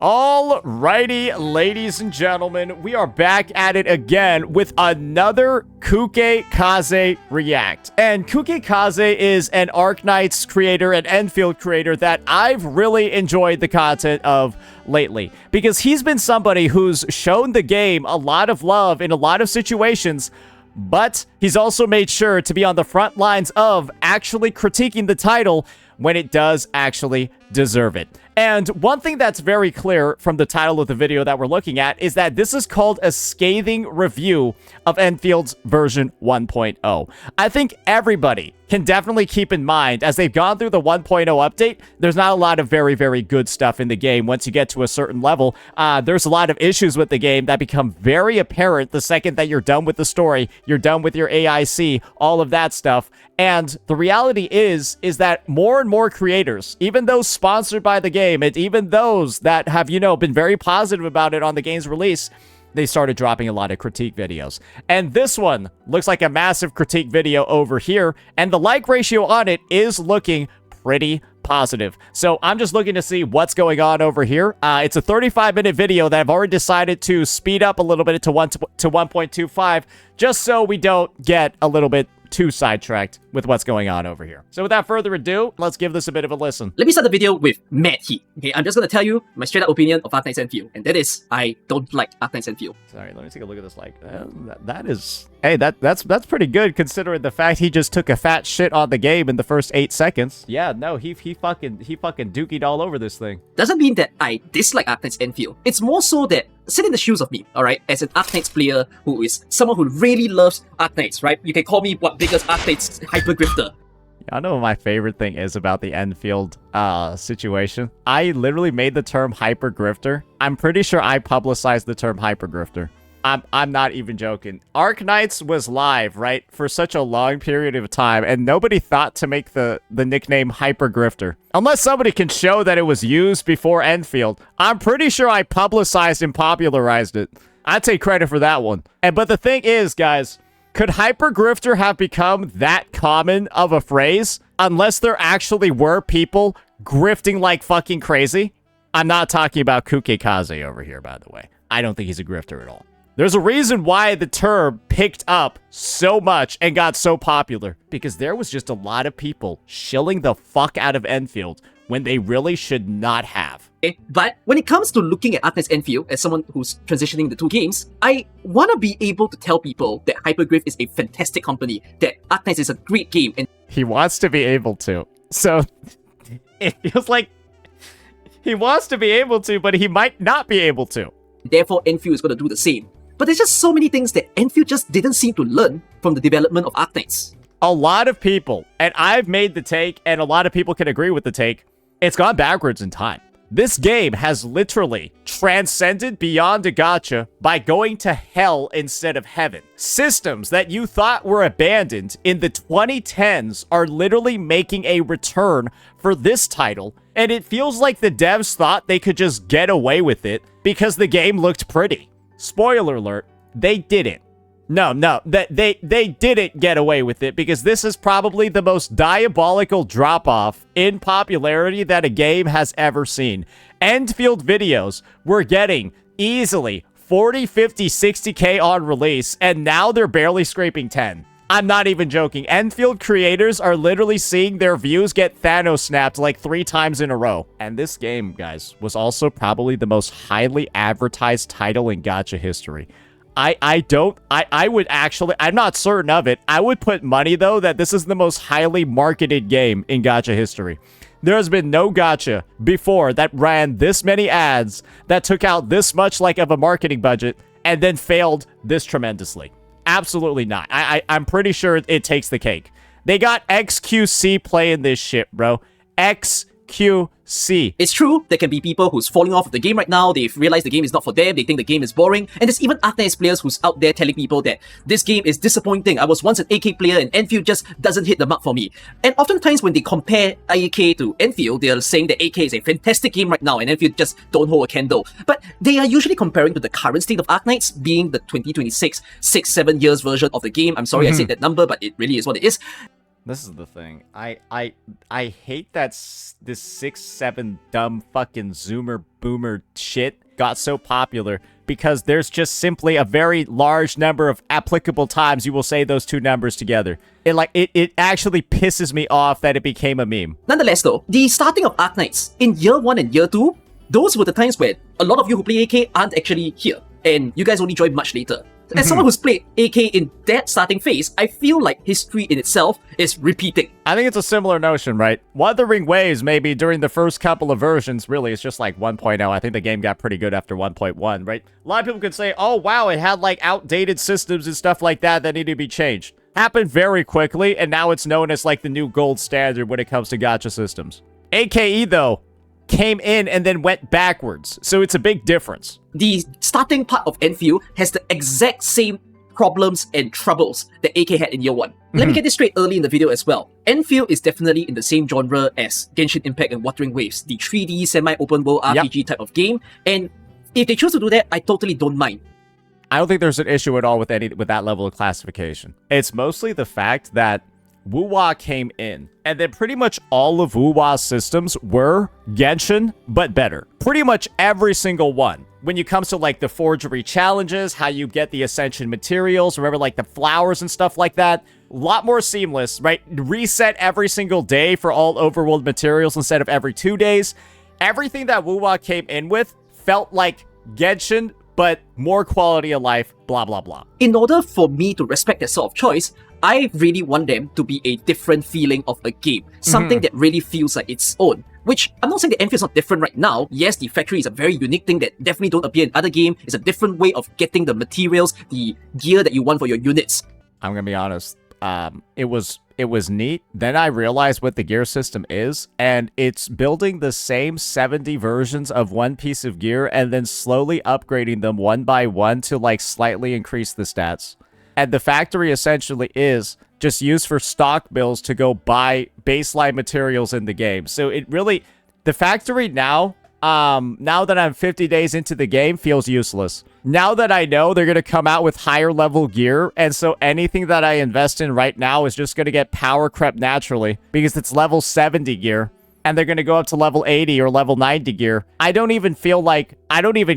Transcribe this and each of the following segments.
Alrighty, ladies and gentlemen, we are back at it again with another Kukki Kaze React. And Kukki Kaze is an Arknights creator and Endfield creator that I've really enjoyed the content of lately, because he's been somebody who's shown the game a lot of love in a lot of situations, but he's also made sure to be on the front lines of actually critiquing the title when it does actually deserve it. And one thing that's very clear from the title of the video that we're looking at is that this is called a scathing review of Enfield's version 1.0. I think everybody can definitely keep in mind, as they've gone through the 1.0 update, there's not a lot of very, very good stuff in the game. Once you get to a certain level, there's a lot of issues with the game that become very apparent the second that you're done with the story, you're done with your AIC, all of that stuff. And the reality is that more and more creators, even those sponsored by the game, and even those that have, been very positive about it on the game's release, they started dropping a lot of critique videos. And this one looks like a massive critique video over here, and the like ratio on it is looking pretty positive. So I'm just looking to see what's going on over here. It's a 35-minute video that I've already decided to speed up a little bit to 1.25, just so we don't get a little bit too sidetracked with what's going on over here. So without further ado, let's give this a bit of a listen. Let me start the video with mad heat. Okay, I'm just going to tell you my straight up opinion of Arknights Endfield, and that is, I don't like Arknights Endfield. Sorry, let me take a look at this. Hey, that's pretty good considering the fact he just took a fat shit on the game in the first 8 seconds. Yeah, no, he fucking dookied all over this thing. Doesn't mean that I dislike Arknights Endfield. It's more so that, sit in the shoes of me, alright, as an Arknights player who is someone who really loves Arknights, right? You can call me what biggest Arknights hypergrifter. I know what my favorite thing is about the Endfield situation. I literally made the term hypergrifter. I'm pretty sure I publicized the term hypergrifter. I'm not even joking. Arknights was live, right, for such a long period of time, and nobody thought to make the nickname Hypergrifter. Unless somebody can show that it was used before Endfield. I'm pretty sure I publicized and popularized it. I take credit for that one. But the thing is, guys, could Hypergrifter have become that common of a phrase unless there actually were people grifting like fucking crazy? I'm not talking about Kukki Kaze over here, by the way. I don't think he's a grifter at all. There's a reason why the term picked up so much and got so popular, because there was just a lot of people shilling the fuck out of Endfield when they really should not have. Okay, but when it comes to looking at Arknights Endfield as someone who's transitioning the two games, I want to be able to tell people that Hypergryph is a fantastic company, that Arknights is a great game, and he wants to be able to. So it feels like he wants to be able to, but he might not be able to. Therefore, Endfield is going to do the same. But there's just so many things that Endfield just didn't seem to learn from the development of Arknights. A lot of people, and I've made the take, and a lot of people can agree with the take, it's gone backwards in time. This game has literally transcended beyond a gacha by going to hell instead of heaven. Systems that you thought were abandoned in the 2010s are literally making a return for this title, and it feels like the devs thought they could just get away with it because the game looked pretty. Spoiler alert, they didn't. No, they didn't get away with it, because this is probably the most diabolical drop-off in popularity that a game has ever seen. Endfield videos were getting easily 40, 50, 60k on release, and now they're barely scraping 10. I'm not even joking. Endfield creators are literally seeing their views get Thanos snapped like 3 times in a row. And this game, guys, was also probably the most highly advertised title in gacha history. I would actually, I'm not certain of it. I would put money, though, that this is the most highly marketed game in gacha history. There has been no gacha before that ran this many ads, that took out this much like of a marketing budget, and then failed this tremendously. Absolutely not. I'm pretty sure it takes the cake. They got XQC playing this shit, bro. XQC. It's true, there can be people who's falling off of the game right now, they've realized the game is not for them, they think the game is boring, and there's even Arknights players who's out there telling people that this game is disappointing, I was once an AK player and Endfield just doesn't hit the mark for me. And oftentimes when they compare AK to Endfield, they're saying that AK is a fantastic game right now and Endfield just don't hold a candle. But they are usually comparing to the current state of Arknights, being the 2026, 6-7 years version of the game. I'm sorry I said that number, but it really is what it is. This is the thing. I hate that this 6-7 dumb fucking zoomer boomer shit got so popular because there's just simply a very large number of applicable times you will say those two numbers together. It actually pisses me off that it became a meme. Nonetheless though, the starting of Arknights in year 1 and year 2, those were the times where a lot of you who play AK aren't actually here, and you guys only joined much later. As someone who's played AK in that starting phase, I feel like history in itself is repeating. I think it's a similar notion, right? Wuthering Waves, maybe during the first couple of versions, really, it's just like 1.0. I think the game got pretty good after 1.1, right? A lot of people could say, oh, wow, it had like outdated systems and stuff like that that needed to be changed. Happened very quickly, and now it's known as like the new gold standard when it comes to gacha systems. AKE, though, came in and then went backwards, so it's a big difference. The starting part of Enfield has the exact same problems and troubles that AK had in year 1. Let me get this straight early in the video as well. Enfield is definitely in the same genre as Genshin Impact and Wuthering Waves, the 3D semi-open world RPG type of game, and if they choose to do that, I totally don't mind. I don't think there's an issue at all with that level of classification. It's mostly the fact that Wuwa came in, and then pretty much all of Wuwa's systems were Genshin, but better. Pretty much every single one. When it comes to like the forgery challenges, how you get the ascension materials, remember like the flowers and stuff like that, a lot more seamless, right? Reset every single day for all overworld materials instead of every 2 days. Everything that Wuwa came in with felt like Genshin, but more quality of life, blah, blah, blah. In order for me to respect that sort of choice, I really want them to be a different feeling of a game. Something that really feels like its own. Which, I'm not saying that Enfield's not different right now. Yes, the factory is a very unique thing that definitely don't appear in other games. It's a different way of getting the materials, the gear that you want for your units. I'm gonna be honest. It was neat. Then I realized what the gear system is, and it's building the same 70 versions of one piece of gear and then slowly upgrading them one by one to like slightly increase the stats. And the factory essentially is just used for stock bills to go buy baseline materials in the game. So it really, the factory now that I'm 50 days into the game, feels useless. Now that I know they're going to come out with higher level gear, and so anything that I invest in right now is just going to get power crept naturally because it's level 70 gear, and they're going to go up to level 80 or level 90 gear. I don't even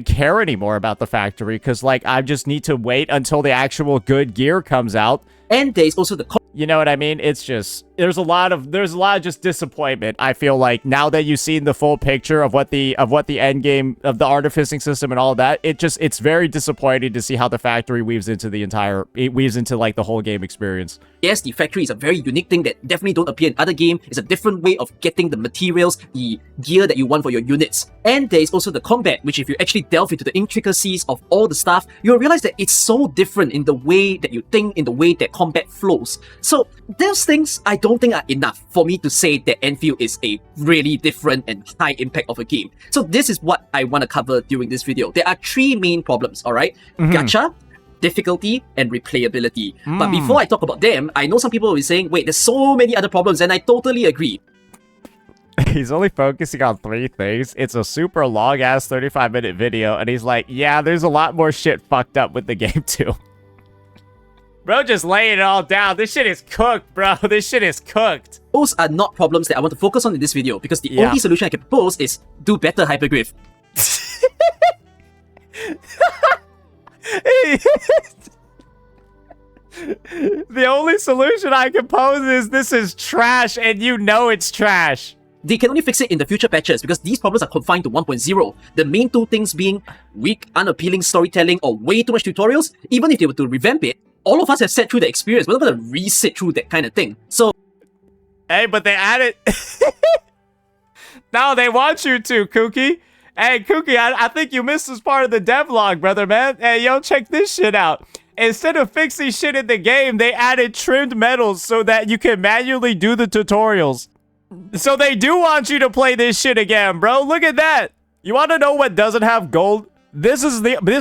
care anymore about the factory because like I just need to wait until the actual good gear comes out. And there's also the... You know what I mean? It's just, there's a lot of just disappointment. I feel like now that you've seen the full picture of what the end game of the artificing system and all of that, it's very disappointing to see how the factory weaves into like the whole game experience. Yes, the factory is a very unique thing that definitely don't appear in other games. It's a different way of getting the materials, the gear that you want for your units. And there's also the combat, which if you actually delve into the intricacies of all the stuff, you'll realize that it's so different in the way that you think, in the way that combat flows. So those things I don't think are enough for me to say that Enfield is a really different and high impact of a game. So this is what I want to cover during this video. There are 3 main problems, alright? Gacha, difficulty, and replayability. But before I talk about them, I know some people will be saying, wait, there's so many other problems, and I totally agree. He's only focusing on 3 things. It's a super long-ass 35-minute video, and he's like, yeah, there's a lot more shit fucked up with the game too. Bro, just laying it all down. This shit is cooked, bro. This shit is cooked. Those are not problems that I want to focus on in this video, because the only solution I can propose is do better, Hypergryph. The only solution I can pose is this is trash, and you know it's trash. They can only fix it in the future patches because these problems are confined to 1.0. The main 2 things being weak, unappealing storytelling or way too much tutorials. Even if they were to revamp it, all of us have sat through the experience. We're not going to re-sit through that kind of thing. So, hey, but they added... No, they want you to, Kukki. Hey, Kukki, I think you missed this part of the devlog, brother, man. Hey, yo, check this shit out. Instead of fixing shit in the game, they added trimmed medals so that you can manually do the tutorials. So they do want you to play this shit again, bro. Look at that. You want to know what doesn't have gold? This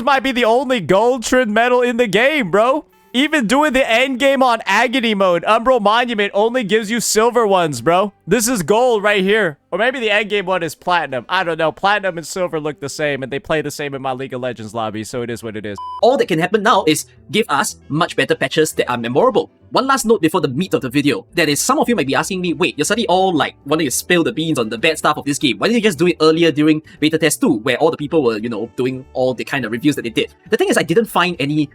might be the only gold trimmed medal in the game, bro. Even doing the end game on agony mode, Umbral Monument only gives you silver ones, bro. This is gold right here. Or maybe the end game one is platinum. I don't know. Platinum and silver look the same, and they play the same in my League of Legends lobby, so it is what it is. All that can happen now is give us much better patches that are memorable. One last note before the meat of the video. That is, some of you might be asking me, wait, you're suddenly all like wanting to spill the beans on the bad stuff of this game. Why didn't you just do it earlier during beta test 2, where all the people were, you know, doing all the kind of reviews that they did? The thing is, I didn't find any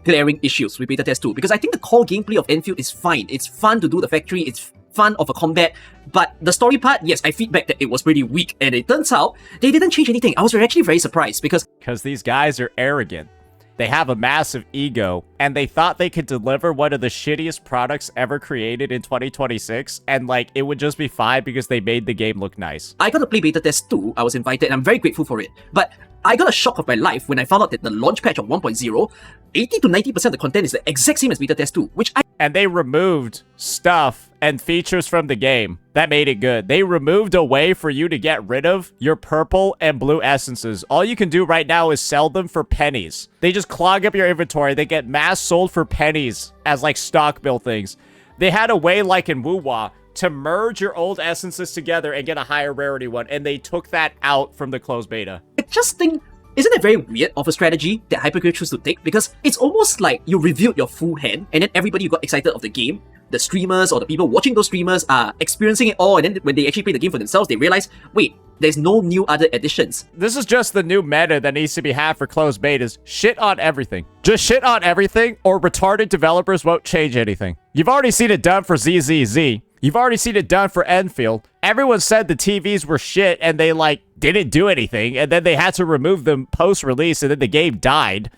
glaring issues with beta test 2 because I think the core gameplay of Endfield is fine. It's fun to do the factory, it's fun of a combat, but the story part, yes, I feedback that it was pretty weak, and it turns out they didn't change anything. I was actually very surprised because these guys are arrogant. They have a massive ego, and they thought they could deliver one of the shittiest products ever created in 2026, and like, it would just be fine because they made the game look nice. I got to play beta test 2, I was invited, and I'm very grateful for it, but I got a shock of my life when I found out that the launch patch of 1.0, 80 to 90% of the content is the exact same as beta test 2, which And they removed stuff and features from the game that made it good. They removed a way for you to get rid of your purple and blue essences. All you can do right now is sell them for pennies. They just clog up your inventory. They get mass sold for pennies as like stock bill things. They had a way like in Wuwa to merge your old essences together and get a higher rarity one, and they took that out from the closed beta. I just think, isn't it very weird of a strategy that Hypergryph chose to take? Because it's almost like you revealed your full hand, and then everybody who got excited of the game, the streamers or the people watching those streamers are experiencing it all, and then when they actually play the game for themselves, they realize, wait, there's no new other additions. This is just the new meta that needs to be had for closed betas. Shit on everything. Just shit on everything, or retarded developers won't change anything. You've already seen it done for ZZZ. You've already seen it done for Endfield. Everyone said the TVs were shit and they like didn't do anything, and then they had to remove them post-release, and then the game died.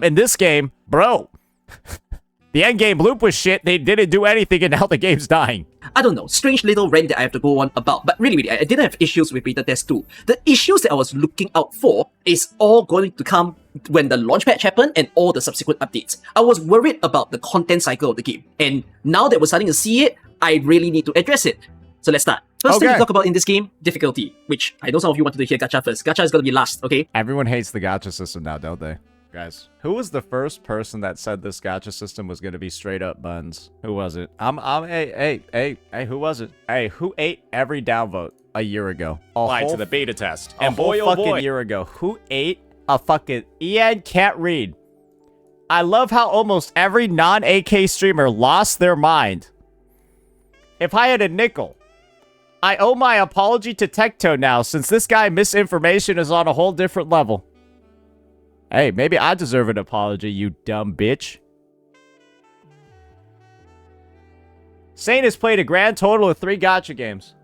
In this game, bro, the endgame loop was shit, they didn't do anything, and now the game's dying. I don't know, strange little rant that I have to go on about, but really, I didn't have issues with beta test 2. The issues that I was looking out for is all going to come when the launch patch happened and all the subsequent updates. I was worried about the content cycle of the game, and now that we're starting to see it, I really need to address it. So let's start. First thing to talk about in this game, difficulty, which I know some of you wanted to hear Gacha first. Gacha is going to be last, okay? Everyone hates the Gacha system now, don't they? Guys, who was the first person that said this Gacha system was going to be straight up buns? Who was it? Hey, who was it? Hey, who ate every downvote a year ago? Lied to the beta test. And boy, oh boy, year ago, who ate a fucking Ian can't read? I love how almost every non-AK streamer lost their mind. If I had a nickel, I owe my apology to Tecto now, since this guy misinformation is on a whole different level. Hey, maybe I deserve an apology, you dumb bitch. Saint has played a grand total of 3 Gacha games.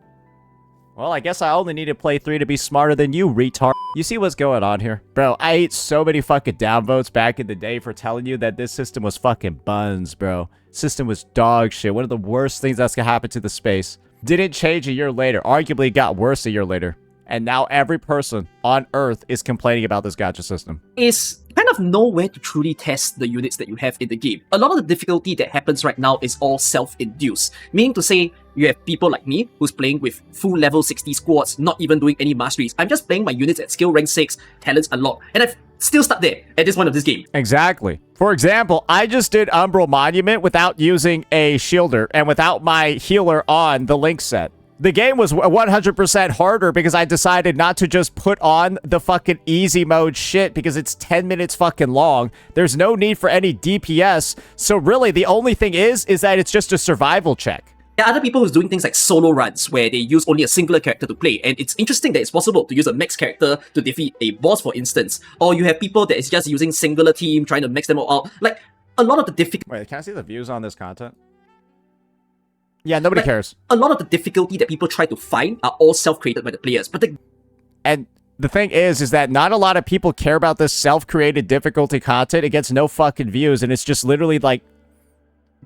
Well, I guess I only need to play 3 to be smarter than you, retard. You see what's going on here? Bro, I ate so many fucking downvotes back in the day for telling you that this system was fucking buns, bro. System was dog shit. One of the worst things that's gonna happen to the space. Didn't change a year later. Arguably got worse a year later. And now every person on Earth is complaining about this gacha system. Is kind of nowhere to truly test the units that you have in the game. A lot of the difficulty that happens right now is all self-induced. Meaning to say, you have people like me who's playing with full level 60 squads, not even doing any masteries. I'm just playing my units at skill rank 6, talents unlocked, and I've still stuck there at this point of this game. Exactly. For example, I just did Umbral Monument without using a shielder and without my healer on the Link set. The game was 100% harder because I decided not to just put on the fucking easy mode shit because it's 10 minutes fucking long. There's no need for any DPS. So really, the only thing is that it's just a survival check. There are other people who's doing things like solo runs where they use only a singular character to play, and it's interesting that it's possible to use a max character to defeat a boss, for instance. Or you have people that is just using singular team, trying to max them all out. Like, a lot of the difficulty... Wait, can I see the views on this content? Yeah, nobody cares. A lot of the difficulty that people try to find are all self-created by the players, but And the thing is that not a lot of people care about this self-created difficulty content. It gets no fucking views, and it's just literally like...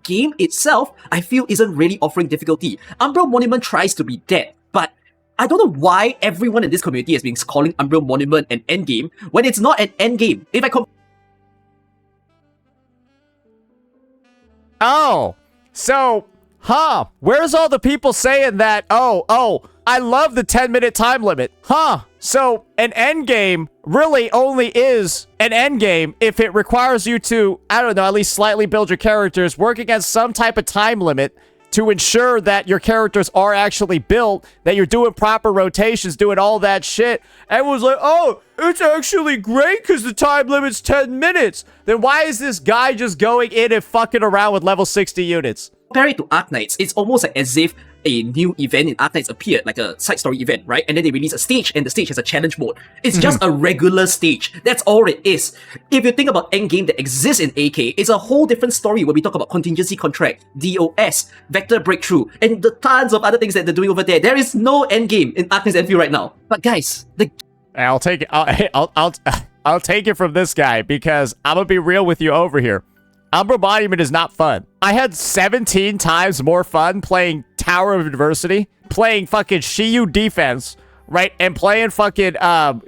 game itself, I feel, isn't really offering difficulty. Umbral Monument tries to be that, but I don't know why everyone in this community has been calling Umbral Monument an endgame when it's not an endgame. If I Oh, so Huh, where's all the people saying that, oh, I love the 10-minute time limit? Huh, so an endgame really only is an endgame if it requires you to, I don't know, at least slightly build your characters, work against some type of time limit to ensure that your characters are actually built, that you're doing proper rotations, doing all that shit. Everyone's like, oh, it's actually great because the time limit's 10 minutes. Then why is this guy just going in and fucking around with level 60 units? Compare it to Arknights, it's almost like as if a new event in Arknights appeared, like a side story event, right? And then they release a stage, and the stage has a challenge mode. It's just a regular stage. That's all it is. If you think about endgame that exists in AK, it's a whole different story where we talk about contingency contract, DOS, vector breakthrough, and the tons of other things that they're doing over there. There is no endgame in Arknights Endfield right now. But guys, I'll take it. I'll take it from this guy because I'm gonna be real with you over here. Umbral Monument is not fun. I had 17 times more fun playing Tower of Adversity, playing fucking Shiyu Defense, right, and playing fucking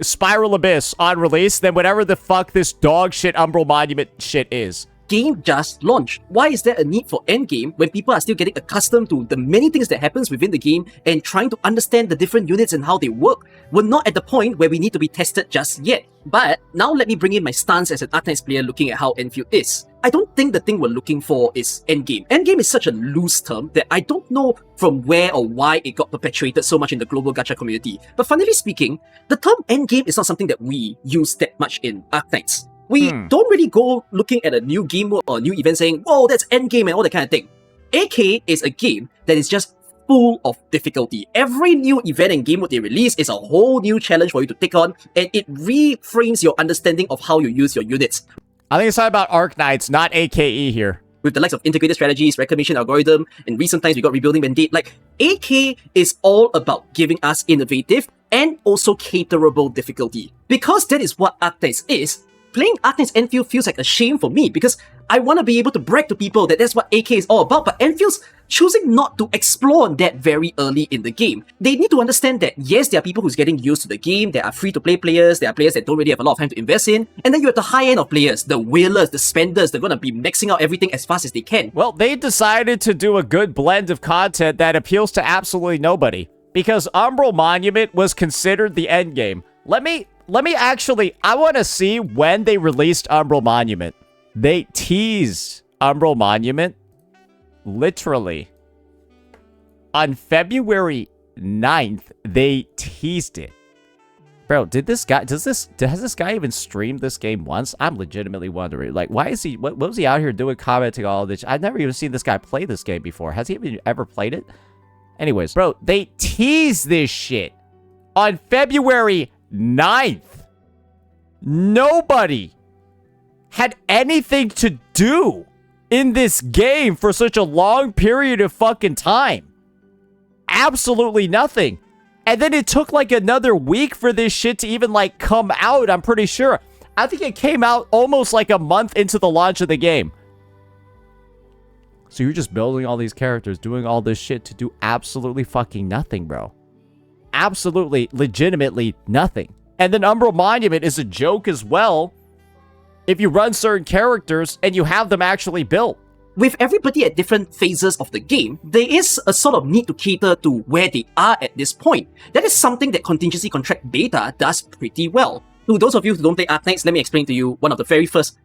Spiral Abyss on release than whatever the fuck this dog shit Umbral Monument shit is. game just launched. Why is there a need for endgame when people are still getting accustomed to the many things that happens within the game and trying to understand the different units and how they work? We're not at the point where we need to be tested just yet. But now let me bring in my stance as an Arknights player looking at how Endfield is. I don't think the thing we're looking for is endgame. Endgame is such a loose term that I don't know from where or why it got perpetuated so much in the global gacha community. But funnily speaking, the term endgame is not something that we use that much in Arknights. We don't really go looking at a new game mode or a new event saying, whoa, that's endgame and all that kind of thing. AK is a game that is just full of difficulty. Every new event and game mode they release is a whole new challenge for you to take on, and it reframes your understanding of how you use your units. I think it's talking about Arknights, not AKE here. With the likes of integrated strategies, reclamation algorithm, in recent times we got rebuilding mandate. Like, AK is all about giving us innovative and also caterable difficulty. Because that is what Arknights is, playing Arknights Endfield feels like a shame for me because I want to be able to brag to people that that's what AK is all about, but Enfield's choosing not to explore that very early in the game. They need to understand that yes, there are people who's getting used to the game, there are free-to-play players, there are players that don't really have a lot of time to invest in, and then you have the high end of players, the whalers, the spenders, they're gonna be maxing out everything as fast as they can. Well, they decided to do a good blend of content that appeals to absolutely nobody, because Umbral Monument was considered the endgame. Let me actually, I want to see when they released Umbral Monument. They teased Umbral Monument literally on February 9th. They teased it. Bro, has this guy even streamed this game once? I'm legitimately wondering. Like, why is he, what was he out here doing, commenting all this? I've never even seen this guy play this game before. Has he even ever played it? Anyways, bro, they teased this shit on February 9th. Nobody had anything to do in this game for such a long period of fucking time. Absolutely nothing. And then it took like another week for this shit to even like come out, I'm pretty sure. I think it came out almost like a month into the launch of the game. So you're just building all these characters, doing all this shit to do absolutely fucking nothing, bro. Absolutely, legitimately nothing. And then Umbral Monument is a joke as well if you run certain characters and you have them actually built. With everybody at different phases of the game, there is a sort of need to cater to where they are at this point. That is something that Contingency Contract Beta does pretty well. To those of you who don't play Arknights, let me explain to you one of the very first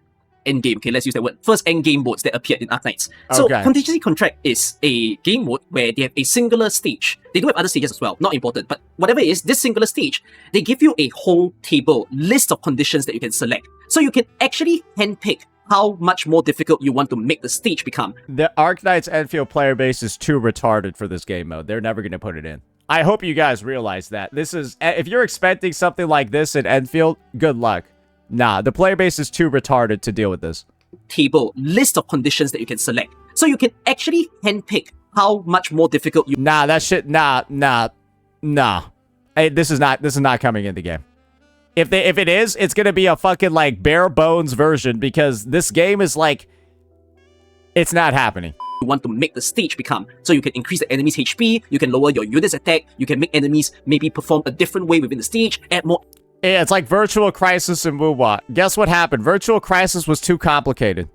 endgame, okay, let's use that word, first endgame modes that appeared in Arknights. So Contingency Contract is a game mode where they have a singular stage. They do have other stages as well, not important, but whatever it is, this singular stage, they give you a whole table, list of conditions that you can select. So you can actually handpick how much more difficult you want to make the stage become. The Arknights Endfield player base is too retarded for this game mode. They're never going to put it in. I hope you guys realize that. This is, if you're expecting something like this in Endfield, good luck. Nah, the player base is too retarded to deal with this. Table, list of conditions that you can select. So you can actually handpick how much more difficult you... Nah, that shit, nah. Hey, this is not coming in the game. If it is, it's gonna be a fucking, like, bare bones version, because this game is, like, it's not happening. You want to make the stage become. So you can increase the enemy's HP, you can lower your unit's attack, you can make enemies maybe perform a different way within the stage, add more... Yeah, it's like Virtual Crisis and Wuwa. Guess what happened? Virtual Crisis was too complicated.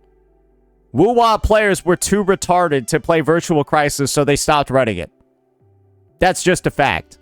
Wuwa players were too retarded to play Virtual Crisis, so they stopped running it. That's just a fact.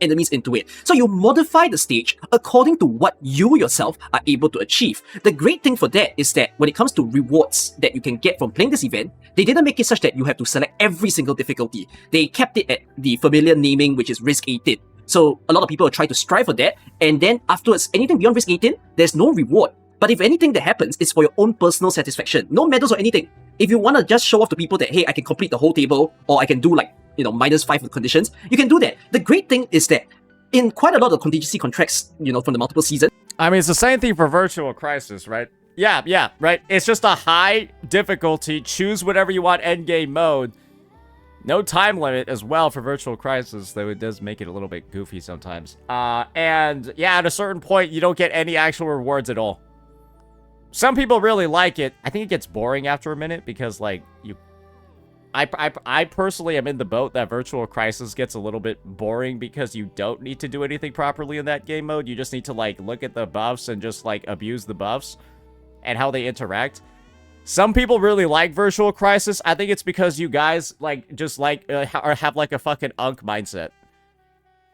Enemies into it. So you modify the stage according to what you yourself are able to achieve. The great thing for that is that when it comes to rewards that you can get from playing this event, they didn't make it such that you have to select every single difficulty. They kept it at the familiar naming, which is Risk 18. So a lot of people try to strive for that, and then afterwards, anything beyond Risk 18, there's no reward. But if anything that happens, it's for your own personal satisfaction. No medals or anything. If you want to just show off to people that, hey, I can complete the whole table, or I can do like, -5 with conditions, you can do that. The great thing is that in quite a lot of contingency contracts, from the multiple seasons. I mean, it's the same thing for Virtual Crisis, right? Yeah, right. It's just a high difficulty. Choose whatever you want endgame mode. No time limit as well for Virtual Crisis, though it does make it a little bit goofy sometimes. And yeah, at a certain point, you don't get any actual rewards at all. Some people really like it. I think it gets boring after a minute because, like, I personally am in the boat that Virtual Crisis gets a little bit boring because you don't need to do anything properly in that game mode. You just need to, like, look at the buffs and just, like, abuse the buffs and how they interact. Some people really like Virtual Crisis. I think it's because you guys, like, just, like, have, like, a fucking unk mindset.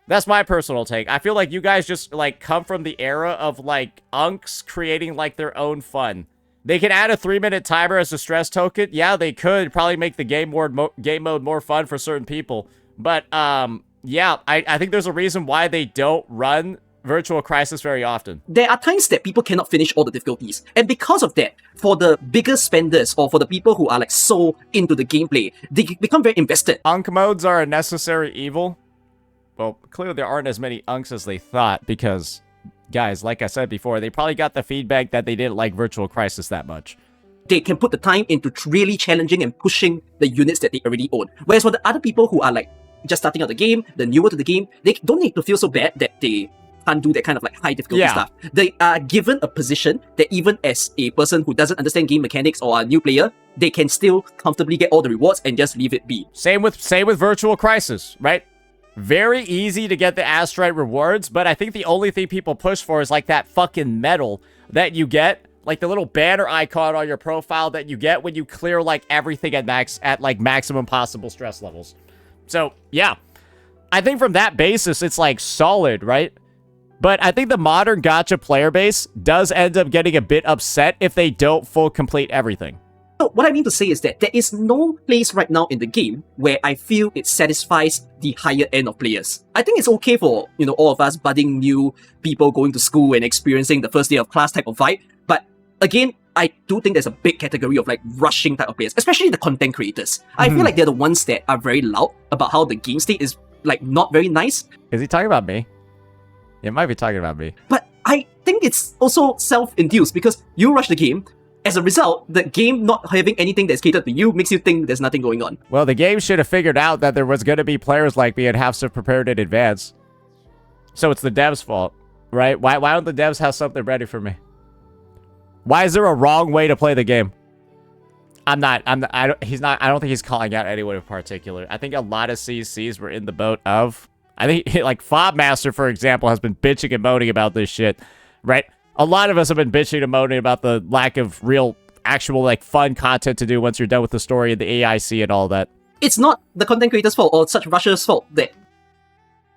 That's my personal take. I feel like you guys just, like, come from the era of, like, unks creating, like, their own fun. They can add a 3-minute timer as a stress token. Yeah, they could probably make the game mode more fun for certain people. But, yeah, I think there's a reason why they don't run Virtual Crisis very often. There are times that people cannot finish all the difficulties. And because of that, for the bigger spenders or for the people who are, like, so into the gameplay, they become very invested. Unk modes are a necessary evil. Well, clearly there aren't as many unks as they thought because, guys, like I said before, they probably got the feedback that they didn't like Virtual Crisis that much. They can put the time into really challenging and pushing the units that they already own. Whereas for the other people who are, like, just starting out the game, the newer to the game, they don't need to feel so bad that they can't do that kind of, like, high difficulty stuff. They are given a position that even as a person who doesn't understand game mechanics or a new player, they can still comfortably get all the rewards and just leave it be. Same with Virtual Crisis, right? Very easy to get the Astrite rewards, but I think the only thing people push for is, like, that fucking medal that you get, like the little banner icon on your profile that you get when you clear, like, everything at maximum possible stress levels. So, yeah. I think from that basis, it's, like, solid, right? But I think the modern gacha player base does end up getting a bit upset if they don't full complete everything. So what I mean to say is that there is no place right now in the game where I feel it satisfies the higher end of players. I think it's okay for, all of us budding new people going to school and experiencing the first day of class type of vibe. But again, I do think there's a big category of, like, rushing type of players, especially the content creators. I feel like they're the ones that are very loud about how the game state is, like, not very nice. Is he talking about me? It might be talking about me. But I think it's also self-induced because you rush the game. As a result, the game not having anything that's catered to you makes you think there's nothing going on. Well, the game should have figured out that there was going to be players like me and have stuff prepared in advance. So it's the devs' fault, right? Why don't the devs have something ready for me? Why is there a wrong way to play the game? I don't think he's calling out anyone in particular. I think a lot of CCs were in the boat of, I think, like, Fobmaster, for example, has been bitching and moaning about this shit, right? A lot of us have been bitching and moaning about the lack of real, actual, like, fun content to do once you're done with the story and the AIC and all that. It's not the content creator's fault or such rushers' fault that...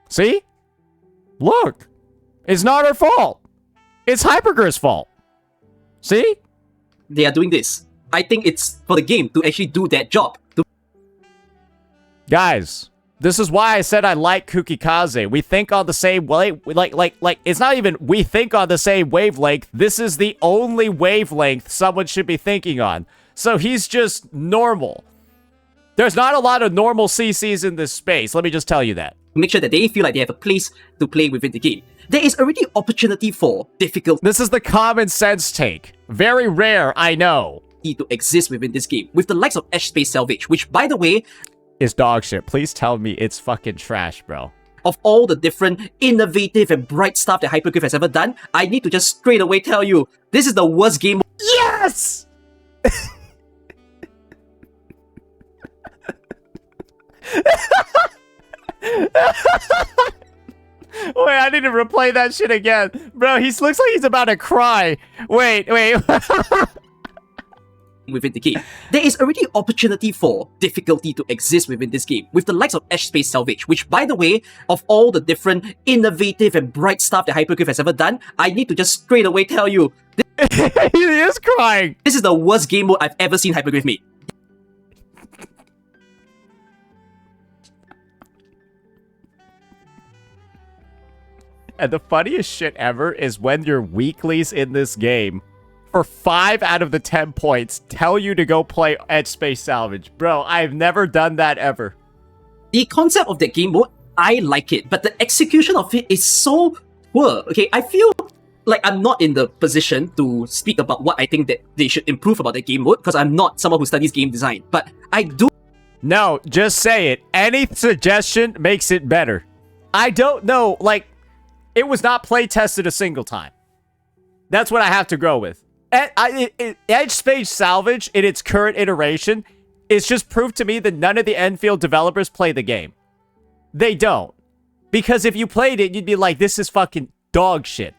See? Look! It's not our fault! It's Hypergryph's fault! See? They are doing this. I think it's for the game to actually do that job. Guys, this is why I said I like Kukki. We think on the same like it's not even we think on the same wavelength. This is the only wavelength someone should be thinking on. So he's just normal. There's not a lot of normal CCs in this space. Let me just tell you that. Make sure that they feel like they have a place to play within the game. There is already opportunity for difficulty. This is the common sense take. Very rare, I know. To exist within this game. With the likes of Edge Space Salvage, which, by the way, is dog shit. Please tell me it's fucking trash, bro. Of all the different innovative and bright stuff that Hypergryph has ever done, I need to just straight away tell you, this is the worst game. Yes! Wait, I need to replay that shit again. Bro, he looks like he's about to cry. Wait. within the game. There is already opportunity for difficulty to exist within this game, with the likes of Edge Space Salvage, which, by the way, of all the different innovative and bright stuff that Hypergryph has ever done, I need to just straight away tell you, he is crying. This is the worst game mode I've ever seen Hypergryph make. And the funniest shit ever is when your weeklies in this game, for 5 out of the 10 points, tell you to go play Edge Space Salvage. Bro, I've never done that ever. The concept of that game mode, I like it, but the execution of it is so poor. Okay, I feel like I'm not in the position to speak about what I think that they should improve about the game mode, because I'm not someone who studies game design. But I do... No, just say it. Any suggestion makes it better. I don't know, like, it was not play tested a single time. That's what I have to go with. Edge Space Salvage, in its current iteration, is just proof to me that none of the Endfield developers play the game. They don't. Because if you played it, you'd be like, this is fucking dog shit.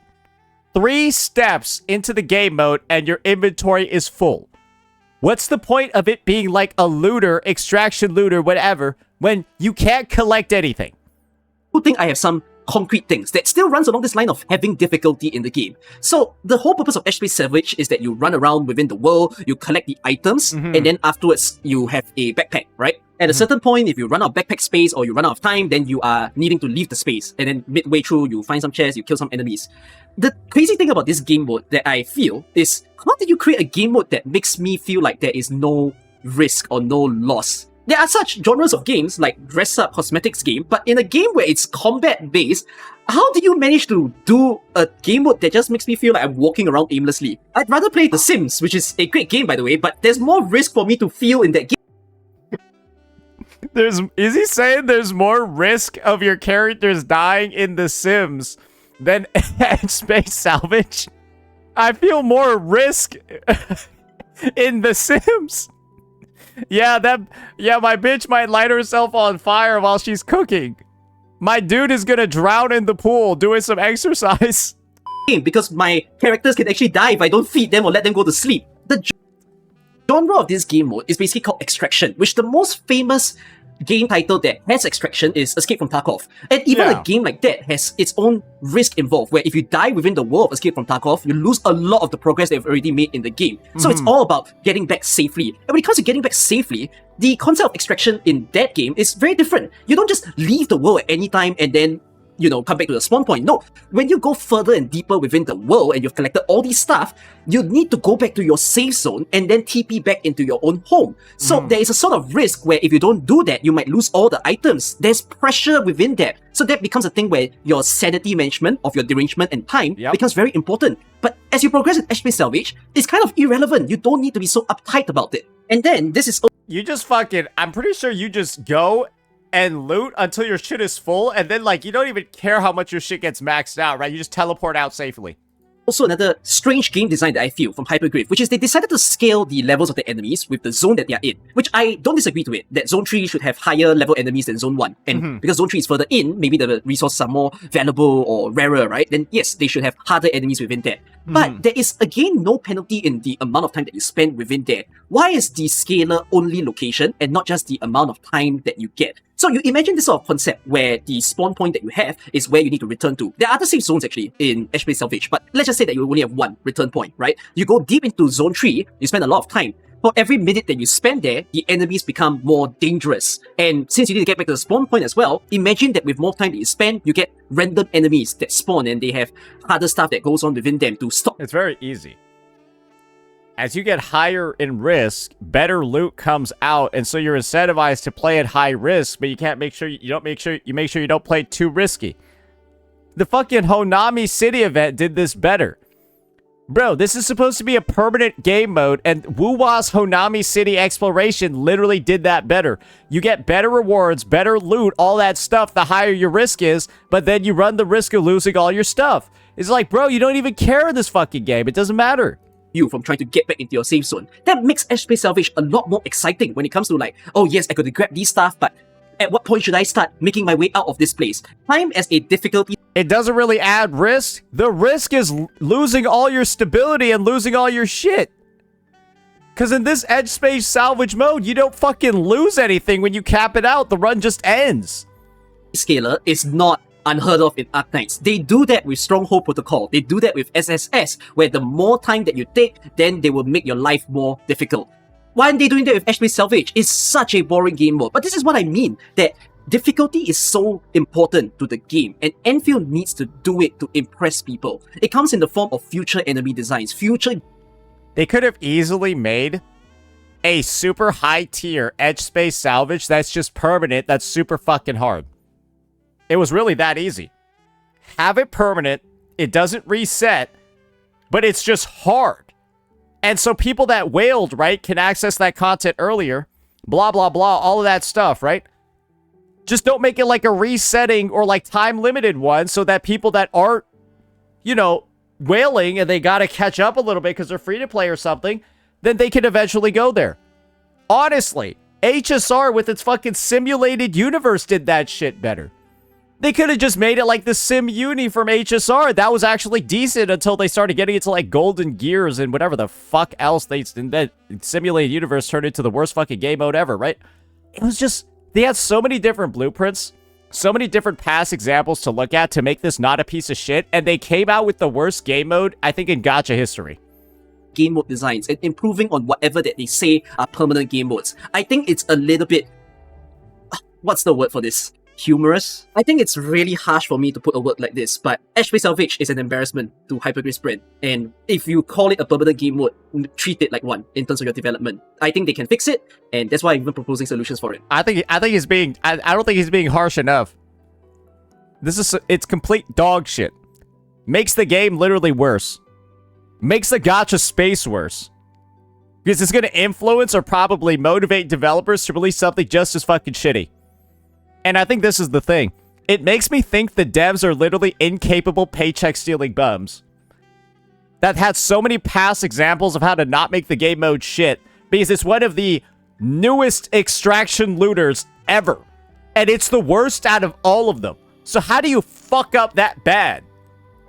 3 steps into the game mode and your inventory is full. What's the point of it being like a looter, extraction looter, whatever, when you can't collect anything? I think I have some concrete things that still runs along this line of having difficulty in the game. So the whole purpose of Edge Space Salvage is that you run around within the world, you collect the items, and then afterwards you have a backpack, right? At a certain point, if you run out of backpack space or you run out of time, then you are needing to leave the space. And then midway through, you find some chests, you kill some enemies. The crazy thing about this game mode that I feel is, how did you create a game mode that makes me feel like there is no risk or no loss? There are such genres of games like dress-up cosmetics game, but in a game where it's combat-based, how do you manage to do a game mode that just makes me feel like I'm walking around aimlessly? I'd rather play The Sims, which is a great game by the way, but there's more risk for me to feel in that game. Is he saying there's more risk of your characters dying in The Sims than Edge Space Salvage? I feel more risk in The Sims. Yeah, my bitch might light herself on fire while she's cooking. My dude is gonna drown in the pool doing some exercise. Because my characters can actually die if I don't feed them or let them go to sleep. The genre of this game mode is basically called Extraction, which the most famous game title that has extraction is Escape from Tarkov. And even a game like that has its own risk involved, where if you die within the world of Escape from Tarkov, you lose a lot of the progress that you've already made in the game. So it's all about getting back safely. And when it comes to getting back safely, the concept of extraction in that game is very different. You don't just leave the world at any time and then, you know, come back to the spawn point. No, when you go further and deeper within the world and you've collected all these stuff, you need to go back to your safe zone and then TP back into your own home. So there is a sort of risk where if you don't do that, you might lose all the items. There's pressure within that. So that becomes a thing where your sanity management of your derangement and time becomes very important. But as you progress in Edge Space Salvage, it's kind of irrelevant. You don't need to be so uptight about it. And then this is... You just fucking... I'm pretty sure you just go and loot until your shit is full, and then, like, you don't even care how much your shit gets maxed out, right? You just teleport out safely. Also another strange game design that I feel from Hypergryph, which is they decided to scale the levels of the enemies with the zone that they are in, which I don't disagree to it, that Zone 3 should have higher level enemies than Zone 1. And because Zone 3 is further in, maybe the resources are more valuable or rarer, right? Then yes, they should have harder enemies within there. But there is again no penalty in the amount of time that you spend within there. Why is the scaler only location and not just the amount of time that you get? So you imagine this sort of concept where the spawn point that you have is where you need to return to. There are other safe zones actually in Edge Space Salvage, but let's just say that you only have one return point, right? You go deep into Zone 3, you spend a lot of time. For every minute that you spend there, the enemies become more dangerous. And since you need to get back to the spawn point as well, imagine that with more time that you spend, you get random enemies that spawn and they have harder stuff that goes on within them to stop. It's very easy. As you get higher in risk, better loot comes out, and so you're incentivized to play at high risk, but you can't make sure you make sure you don't play too risky. The fucking Honami City event did this better. Bro, this is supposed to be a permanent game mode, and Wuwa's Honami City exploration literally did that better. You get better rewards, better loot, all that stuff the higher your risk is, but then you run the risk of losing all your stuff. It's like, bro, you don't even care in this fucking game. It doesn't matter. You from trying to get back into your safe zone. That makes Edge Space Salvage a lot more exciting when it comes to like, oh yes, I got to grab these stuff, but at what point should I start making my way out of this place? Time as a difficulty. It doesn't really add risk. The risk is losing all your stability and losing all your shit. Because in this edge space salvage mode, you don't fucking lose anything when you cap it out. The run just ends. Scaler is not unheard of in Arknights. They do that with Stronghold Protocol. They do that with SSS, where the more time that you take, then they will make your life more difficult. Why aren't they doing that with Edge Space Salvage? It's such a boring game mode. But this is what I mean, that difficulty is so important to the game, and Endfield needs to do it to impress people. It comes in the form of future enemy designs, future... They could have easily made a super high tier edge space salvage that's just permanent, that's super fucking hard. It was really that easy. Have it permanent, it doesn't reset, but it's just hard. And so people that wailed, right, can access that content earlier, blah, blah, blah, all of that stuff, right? Just don't make it like a resetting or like time-limited one so that people that aren't, you know, wailing and they gotta catch up a little bit because they're free-to-play or something, then they can eventually go there. Honestly, HSR with its fucking simulated universe did that shit better. They could have just made it like the Sim Uni from HSR. That was actually decent until they started getting into like Golden Gears and whatever the fuck else they... And that simulated universe turned into the worst fucking game mode ever, right? It was just... They had so many different blueprints, so many different past examples to look at to make this not a piece of shit, and they came out with the worst game mode, I think, in Gacha history. Game mode designs and improving on whatever that they say are permanent game modes. I think it's a little bit... What's the word for this? Humorous? I think it's really harsh for me to put a word like this, but Edge Space Salvage is an embarrassment to Hypergryph's brand. And if you call it a permanent game mode, treat it like one in terms of your development. I think they can fix it, and that's why I'm even proposing solutions for it. I don't think he's being harsh enough. It's complete dog shit. Makes the game literally worse. Makes the gacha space worse. Because it's gonna influence or probably motivate developers to release something just as fucking shitty. And I think this is the thing. It makes me think the devs are literally incapable paycheck-stealing bums that had so many past examples of how to not make the game mode shit because it's one of the newest extraction looters ever. And it's the worst out of all of them. So how do you fuck up that bad?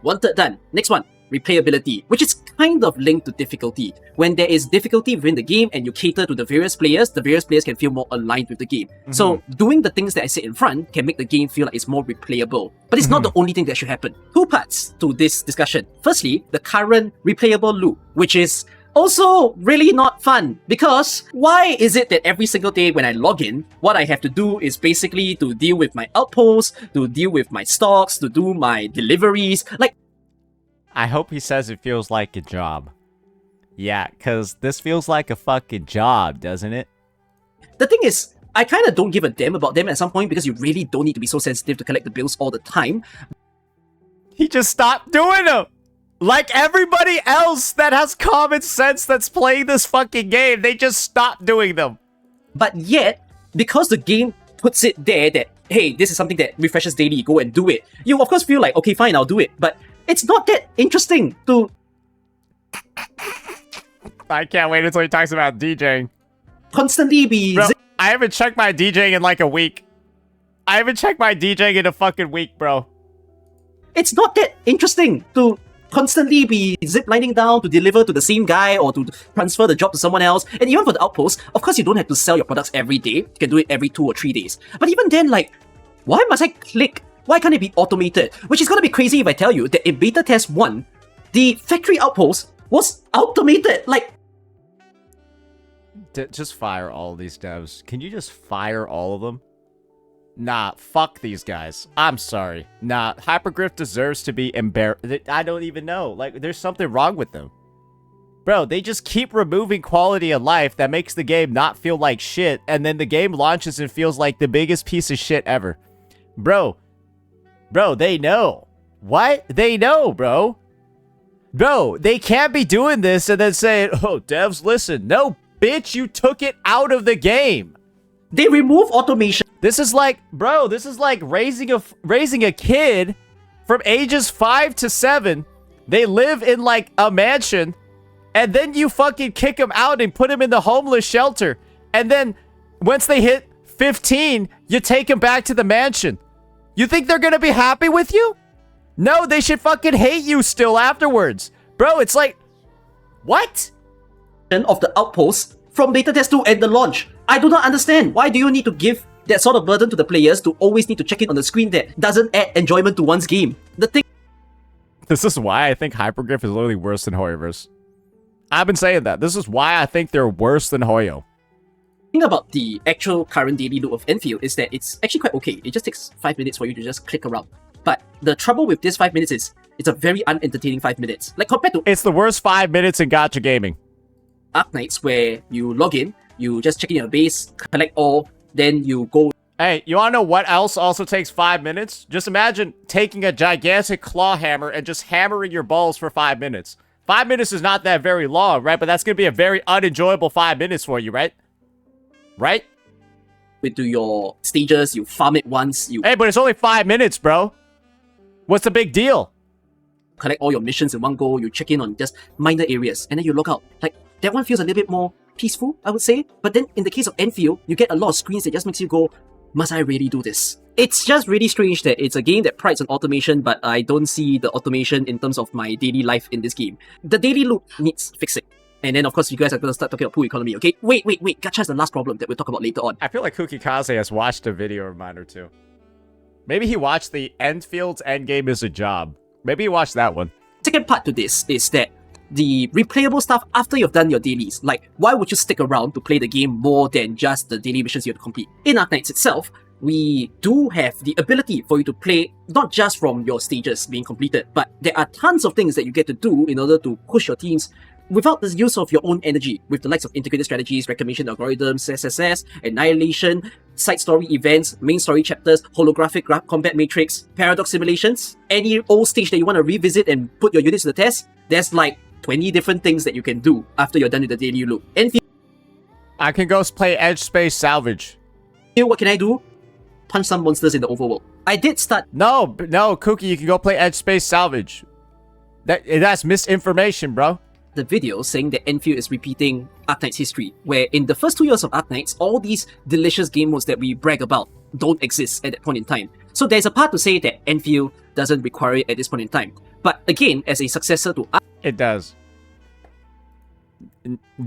One third done. Next one. Replayability, which is kind of linked to difficulty. When there is difficulty within the game and you cater to the various players can feel more aligned with the game. So doing the things that I said in front can make the game feel like it's more replayable. But it's not the only thing that should happen. Two parts to this discussion. Firstly, the current replayable loop, which is also really not fun, because why is it that every single day when I log in, what I have to do is basically to deal with my outposts, to deal with my stocks, to do my deliveries, like... I hope he says it feels like a job. Yeah, because this feels like a fucking job, doesn't it? The thing is, I kind of don't give a damn about them at some point because you really don't need to be so sensitive to collect the bills all the time. He just stopped doing them! Like everybody else that has common sense that's playing this fucking game, they just stopped doing them. But yet, because the game puts it there that, hey, this is something that refreshes daily, go and do it, you of course feel like, okay, fine, I'll do it. But it's not that interesting to... I can't wait until he talks about DJing. Constantly be... Bro, I haven't checked my DJing in like a week. I haven't checked my DJing in a fucking week, bro. It's not that interesting to constantly be ziplining down to deliver to the same guy or to transfer the job to someone else. And even for the outpost, of course you don't have to sell your products every day. You can do it every 2 or 3 days. But even then, like, why must I click? Why can't it be automated? Which is gonna be crazy if I tell you that in beta test 1, the factory outpost was automated. Like, just fire all these devs. Can you just fire all of them? Nah, fuck these guys. I'm sorry. Nah, Hypergryph deserves to be embarrassed. I don't even know. Like, there's something wrong with them. Bro, they just keep removing quality of life that makes the game not feel like shit, and then the game launches and feels like the biggest piece of shit ever. Bro, they know. What? They know, bro. Bro, they can't be doing this and then saying, oh, devs, listen. No, bitch, you took it out of the game. They remove automation. This is like, bro, this is like raising a kid from ages 5 to 7. They live in like a mansion, and then you fucking kick them out and put them in the homeless shelter. And then once they hit 15, you take them back to the mansion. You think they're gonna be happy with you? No, they should fucking hate you still afterwards. Bro, it's like, what? of the outposts from beta test 2 and the launch. I do not understand. Why do you need to give that sort of burden to the players to always need to check in on the screen that doesn't add enjoyment to one's game? The thing This is why I think Hypergryph is literally worse than Hoyoverse. I've been saying that. This is why I think they're worse than Hoyo. thing about the actual current daily loop of Endfield is that it's actually quite okay. It just takes 5 minutes for you to just click around. But the trouble with this 5 minutes is it's a very unentertaining 5 minutes. Like compared to It's the worst 5 minutes in Gacha gaming. Arknights, where you log in, you just check in your base, collect all, then you go. Hey, you wanna know what else also takes 5 minutes? Just imagine taking a gigantic claw hammer and just hammering your balls for 5 minutes. 5 minutes is not that very long, right? But that's gonna be a very unenjoyable 5 minutes for you, right? Right? Into your stages, you farm it once, you Hey, but it's only 5 minutes, bro. What's the big deal? collect all your missions in one go, you check in on just minor areas, and then you log out. Like, that one feels a little bit more peaceful, I would say. But then in the case of Endfield, you get a lot of screens that just makes you go, must I really do this? It's just really strange that it's a game that prides on automation, but I don't see the automation in terms of my daily life in this game. The daily loop needs fixing. And then, of course, you guys are going to start talking about pool economy, okay? Wait. Gacha is the last problem that we'll talk about later on. I feel like Kukki has watched a video of mine or two. Maybe he watched the Enfield's Endgame is a Job. Maybe he watched that one. Second part to this is that the replayable stuff after you've done your dailies, like why would you stick around to play the game more than just the daily missions you have to complete? In Arknights itself, we do have the ability for you to play not just from your stages being completed, but there are tons of things that you get to do in order to push your teams without the use of your own energy, with the likes of integrated strategies, reclamation algorithms, SSS, annihilation, side story events, main story chapters, holographic combat matrix, paradox simulations, any old stage that you want to revisit and put your units to the test. There's like 20 different things that you can do after you're done with the daily loop. Endfield, I can go play Edge Space Salvage. what can I do? Punch some monsters in the overworld. I did start. No, Kukki, you can go play Edge Space Salvage. That's misinformation, bro. The video saying that Endfield is repeating Arknights history, where in the first 2 years of Arknights, all these delicious game modes that we brag about don't exist at that point in time. So there's a part to say that Endfield doesn't require it at this point in time. But again, as a successor to It does.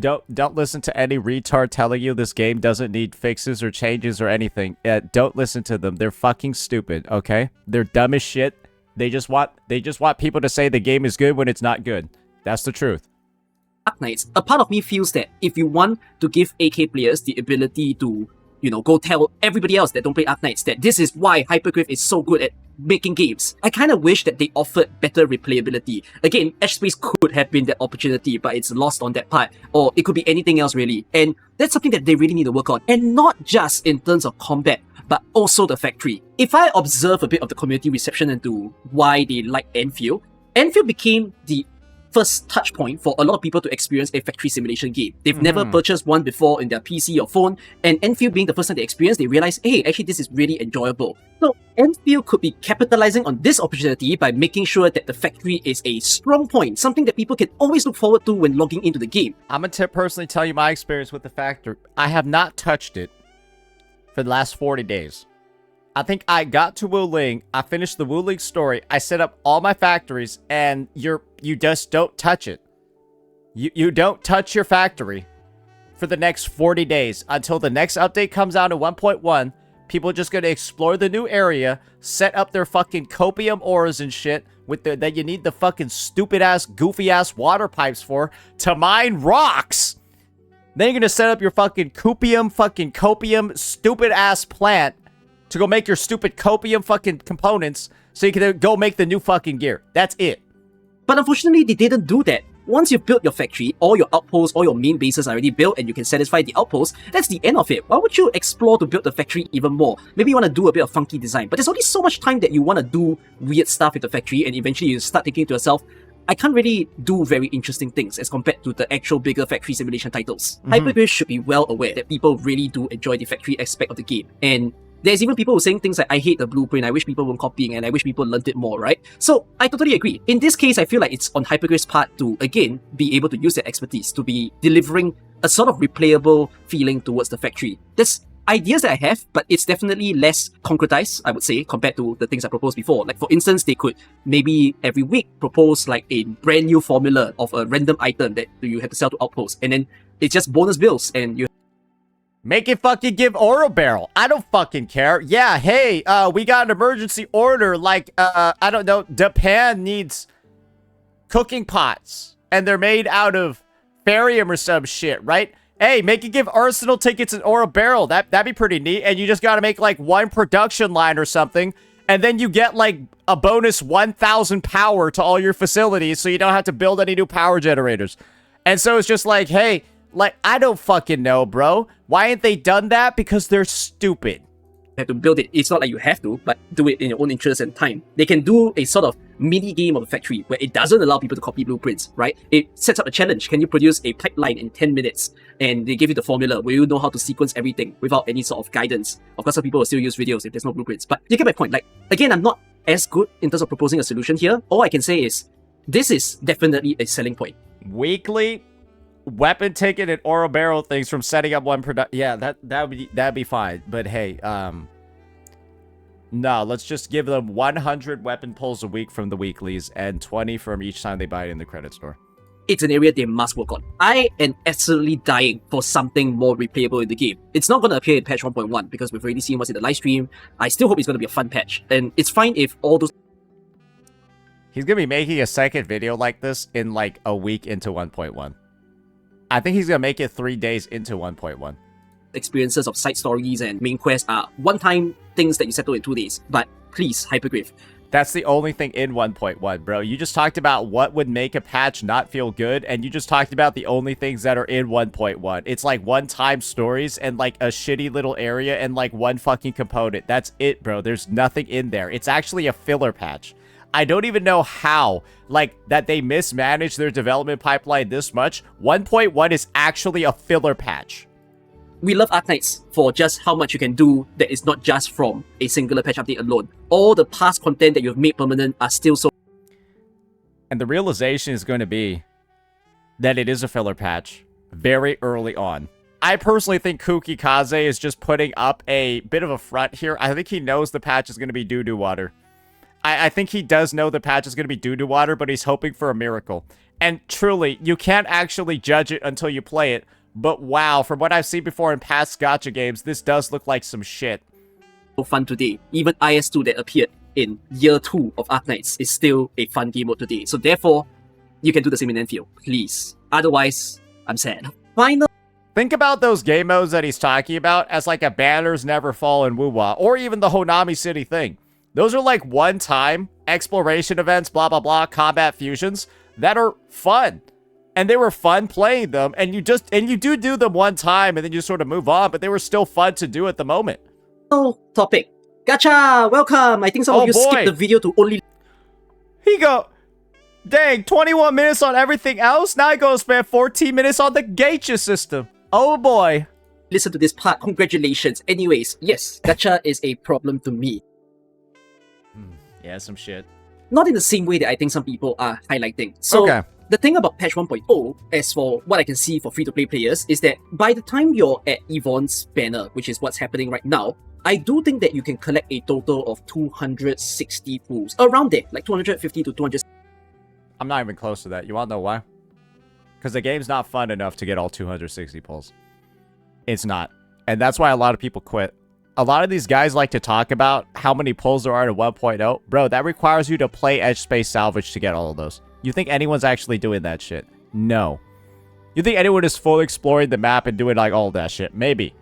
Don't listen to any retard telling you this game doesn't need fixes or changes or anything. Don't listen to them. They're fucking stupid, okay? They're dumb as shit. They just want people to say the game is good when it's not good. That's the truth. Arknights, a part of me feels that if you want to give AK players the ability to, go tell everybody else that don't play Arknights that this is why Hypergryph is so good at making games, I kind of wish that they offered better replayability. Again, Edge Space could have been that opportunity, but it's lost on that part. Or it could be anything else really. And that's something that they really need to work on. And not just in terms of combat, but also the factory. If I observe a bit of the community reception into why they like Endfield, Endfield became the first touch point for a lot of people to experience a factory simulation game. They've never purchased one before in their PC or phone, and Endfield being the first time they experience, they realize, hey, actually this is really enjoyable. So Endfield could be capitalizing on this opportunity by making sure that the factory is a strong point, something that people can always look forward to when logging into the game. I'm gonna personally tell you my experience with the factory. I have not touched it for the last 40 days. I think I got to Wu Ling, I finished the Wu Ling story, I set up all my factories, and you just don't touch it. You don't touch your factory for the next 40 days until the next update comes out in 1.1. People are just gonna explore the new area, set up their fucking copium ores and shit that you need the fucking stupid ass, goofy ass water pipes for to mine rocks. Then you're gonna set up your fucking copium, stupid ass plant to go make your stupid copium fucking components so you can go make the new fucking gear. That's it. But unfortunately, they didn't do that. Once you've built your factory, all your outposts, all your main bases are already built and you can satisfy the outposts, that's the end of it. Why would you explore to build the factory even more? Maybe you want to do a bit of funky design, but there's only so much time that you want to do weird stuff with the factory, and eventually you start thinking to yourself, I can't really do very interesting things as compared to the actual bigger factory simulation titles. Hypergryph should be well aware that people really do enjoy the factory aspect of the game. And there's even people who are saying things like, I hate the blueprint, I wish people weren't copying, and I wish people learned it more, right? So, I totally agree. In this case, I feel like it's on Hypergryph's part to, again, be able to use their expertise to be delivering a sort of replayable feeling towards the factory. That's ideas that I have, but it's definitely less concretized, I would say, compared to the things I proposed before. Like, for instance, they could maybe every week propose like a brand new formula of a random item that you have to sell to outposts, and then it's just bonus bills, and you Make it fucking give Oro Barrel. I don't fucking care. Yeah, hey, we got an emergency order. Like, I don't know, Japan needs cooking pots, and they're made out of barium or some shit, right? Hey, make it give Arsenal tickets and Oro Barrel. That'd be pretty neat. And you just gotta make like one production line or something, and then you get like a bonus 1,000 power to all your facilities, so you don't have to build any new power generators. And so it's just like, hey, like, I don't fucking know, bro. Why ain't they done that? Because they're stupid. have to build it. It's not like you have to, but do it in your own interest and time. They can do a sort of mini game of the factory where it doesn't allow people to copy blueprints, right? It sets up a challenge. Can you produce a pipeline in 10 minutes? And they give you the formula where you know how to sequence everything without any sort of guidance. Of course, some people will still use videos if there's no blueprints. But you get my point. Like, again, I'm not as good in terms of proposing a solution here. All I can say is, this is definitely a selling point. Weekly weapon ticket and Oro Barrel things from setting up one product. Yeah, that'd be fine. But hey, no, let's just give them 100 weapon pulls a week from the weeklies and 20 from each time they buy it in the credit store. It's an area they must work on. I am absolutely dying for something more replayable in the game. It's not going to appear in patch 1.1 because we've already seen what's in the live stream. I still hope it's going to be a fun patch. And it's fine if all those... He's going to be making a second video like this in like a week into 1.1. I think he's going to make it 3 days into 1.1. experiences of side stories and main quests are one-time things that you settle in 2 days. But please, Hypergryph. That's the only thing in 1.1, bro. You just talked about what would make a patch not feel good, and you just talked about the only things that are in 1.1. It's like one-time stories and like a shitty little area and like one fucking component. That's it, bro. There's nothing in there. It's actually a filler patch. I don't even know how, like, that they mismanaged their development pipeline this much. 1.1 is actually a filler patch. We love Arknights for just how much you can do that is not just from a singular patch update alone. All the past content that you've made permanent are still so... And the realization is going to be that it is a filler patch very early on. I personally think Kukki Kaze is just putting up a bit of a front here. I think he knows the patch is going to be doo-doo water. I think he does know the patch is going to be doo-doo water, but he's hoping for a miracle. And truly, you can't actually judge it until you play it. But wow, from what I've seen before in past gacha games, this does look like some shit. fun today. Even IS2 that appeared in year 2 of Arknights is still a fun game mode today. So therefore, you can do the same in Enfield, please. Otherwise, I'm sad. Final. Think about those game modes that he's talking about as like a Banners Never Fall in Wuwa, or even the Honami City thing. Those are like one-time exploration events, blah, blah, blah, combat fusions that are fun. And they were fun playing them, and you do them one time, and then you sort of move on, but they were still fun to do at the moment. Topic. Gacha, welcome. I think some of you skipped the video to only... He go, dang, 21 minutes on everything else? Now I go spend 14 minutes on the Gacha system. Oh boy. listen to this part. Congratulations. Anyways, yes, Gacha is a problem to me. Yeah, some shit. Not in the same way that I think some people are highlighting. So, the thing about patch 1.0, as for what I can see for free-to-play players, is that by the time you're at Yvonne's banner, which is what's happening right now, I do think that you can collect a total of 260 pools. Around there, like 250 to 200. I'm not even close to that. You want to know why? Because the game's not fun enough to get all 260 pulls. It's not. And that's why a lot of people quit. A lot of these guys like to talk about how many pulls there are in 1.0. Bro, that requires you to play Edge Space Salvage to get all of those. You think anyone's actually doing that shit? No. You think anyone is fully exploring the map and doing like all that shit? Maybe.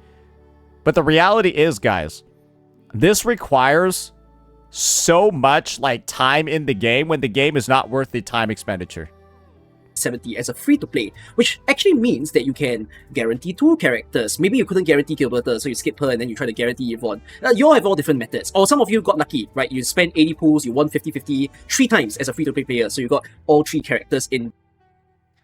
But the reality is, guys, this requires so much like time in the game when the game is not worth the time expenditure. 70 as a free-to-play, which actually means that you can guarantee 2 characters. Maybe you couldn't guarantee Gilberta, so you skip her and then you try to guarantee Yvonne. You all have all different methods. Or some of you got lucky, right? You spent 80 pools, you won 50-50 3 times as a free-to-play player, so you got all 3 characters in...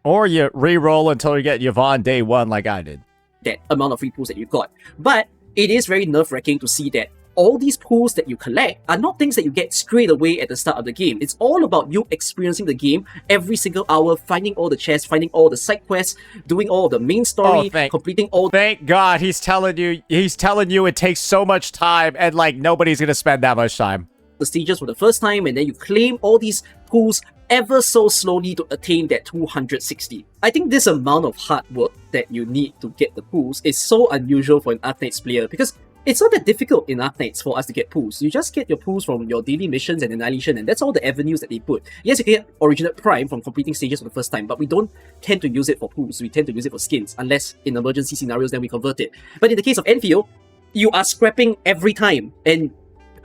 Or you re-roll until you get Yvonne day 1 like I did. That amount of free pools that you got. But it is very nerve-wracking to see that all these pools that you collect are not things that you get straight away at the start of the game. It's all about you experiencing the game every single hour, finding all the chests, finding all the side quests, doing all the main story, completing all. Thank God he's telling you it takes so much time, and like nobody's gonna spend that much time. The stages for the first time, and then you claim all these pools ever so slowly to attain that 260. I think this amount of hard work that you need to get the pools is so unusual for an Arknights player, because it's not that difficult in Arknights for us to get pools. You just get your pools from your daily missions and Annihilation, and that's all the avenues that they put. Yes, you can get Originate Prime from completing stages for the first time, but we don't tend to use it for pools. We tend to use it for skins, unless in emergency scenarios then we convert it. But in the case of Endfield, you are scrapping every time, and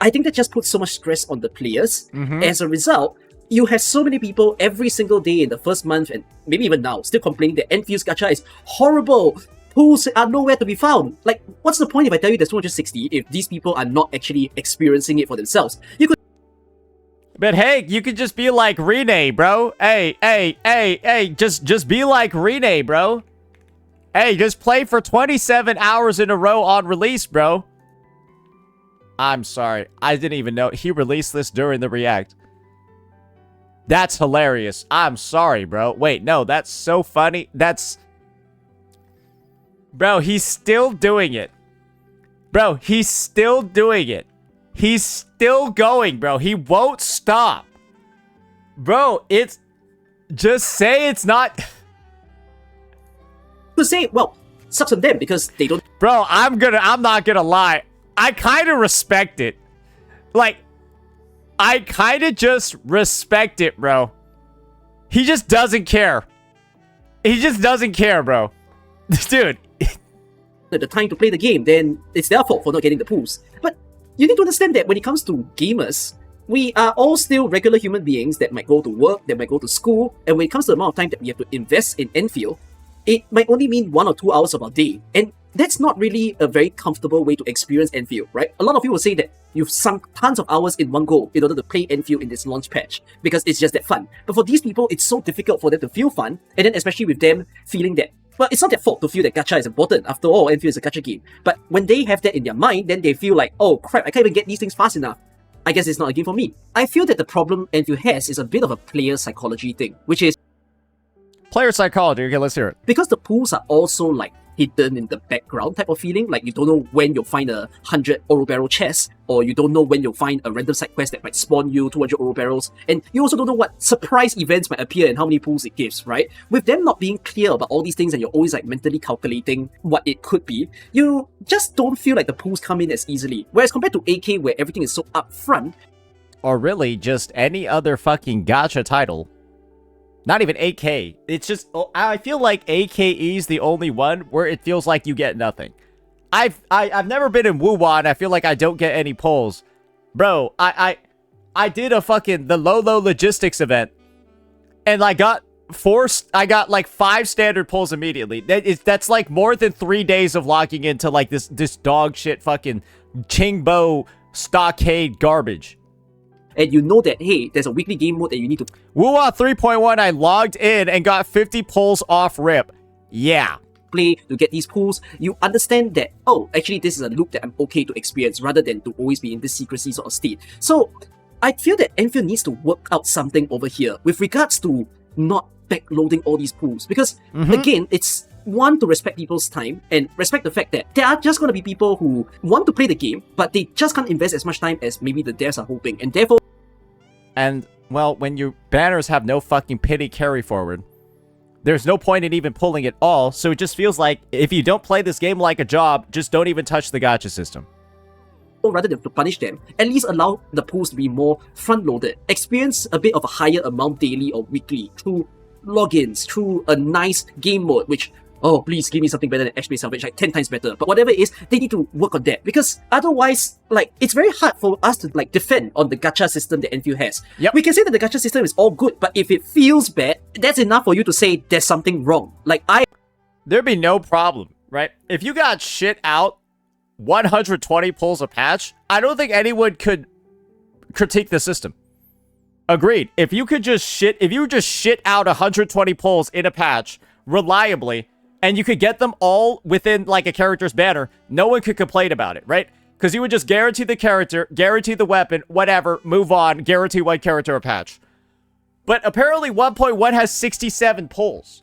I think that just puts so much stress on the players. As a result, you have so many people every single day in the first month, and maybe even now, still complaining that Enfield's gacha is horrible. Pools are nowhere to be found. Like, what's the point if I tell you there's 260 if these people are not actually experiencing it for themselves? You could. But hey, you could just be like Rene, bro. Hey, just be like Rene, bro. Hey, just play for 27 hours in a row on release, bro. I'm sorry. I didn't even know he released this during the React. That's hilarious. I'm sorry, bro. Wait, no, that's so funny. Bro, he's still doing it. Bro, he's still doing it. He's still going, bro. He won't stop. Bro, it's... Just say it's not... To say, well, sucks on them because they don't... Bro, I'm not gonna lie. I kind of respect it. Like, I kind of just respect it, bro. He just doesn't care. He just doesn't care, bro. Dude. The time to play the game, then it's their fault for not getting the pools. But you need to understand that when it comes to gamers, we are all still regular human beings that might go to work, that might go to school, and when it comes to the amount of time that we have to invest in Endfield, it might only mean 1 or 2 hours of our day. And that's not really a very comfortable way to experience Endfield, right? A lot of you will say that you've sunk tons of hours in one go in order to play Endfield in this launch patch because it's just that fun. But for these people, it's so difficult for them to feel fun, and then especially with them feeling that, well, it's not their fault to feel that gacha is important. After all, Endfield is a gacha game. But when they have that in their mind, then they feel like, oh crap, I can't even get these things fast enough. I guess it's not a game for me. I feel that the problem Endfield has is a bit of a player psychology thing, which is player psychology. Okay, let's hear it. Because the pools are also like hidden in the background type of feeling, like you don't know when you'll find 100 oro barrel chests, or you don't know when you'll find a random side quest that might spawn you 200 oro barrels, and you also don't know what surprise events might appear and how many pools it gives, right? With them not being clear about all these things and you're always like mentally calculating what it could be, you just don't feel like the pools come in as easily. Whereas compared to AK, where everything is so upfront, or really just any other fucking gacha title. Not even AK. It's just, I feel like AKE is the only one where it feels like you get nothing. I've never been in Wuwa, and I feel like I don't get any pulls. Bro, I did a fucking, the Lolo Logistics event, and I got like 5 standard pulls immediately. That's like more than 3 days of logging into like this dog shit fucking Chingbo stockade garbage. and you know that, hey, there's a weekly game mode that you need to... Wuwa 3.1, I logged in and got 50 pulls off rip. Yeah. Play to get these pulls, you understand that, oh, actually this is a loop that I'm okay to experience rather than to always be in this secrecy sort of state. So I feel that Endfield needs to work out something over here with regards to not backloading all these pools, because again, it's one, to respect people's time and respect the fact that there are just going to be people who want to play the game, but they just can't invest as much time as maybe the devs are hoping, and therefore... And, well, when your banners have no fucking pity carry forward, there's no point in even pulling it all, so it just feels like if you don't play this game like a job, just don't even touch the gacha system. Rather than to punish them, at least allow the pools to be more front-loaded. Experience a bit of a higher amount daily or weekly through logins, through a nice game mode, which, oh, please give me something better than X-Base Salvage, like 10 times better. But whatever it is, they need to work on that, because otherwise, like, it's very hard for us to, like, defend on the gacha system that Endfield has. Yep. We can say that the gacha system is all good, but if it feels bad, that's enough for you to say there's something wrong. Like, There'd be no problem, right? If you got shit out 120 pulls a patch, I don't think anyone could critique the system. Agreed. If you just shit out 120 pulls in a patch reliably, and you could get them all within like a character's banner, no one could complain about it, right? Because you would just guarantee the character, guarantee the weapon, whatever, move on, guarantee one character a patch. But apparently 1.1 has 67 pulls.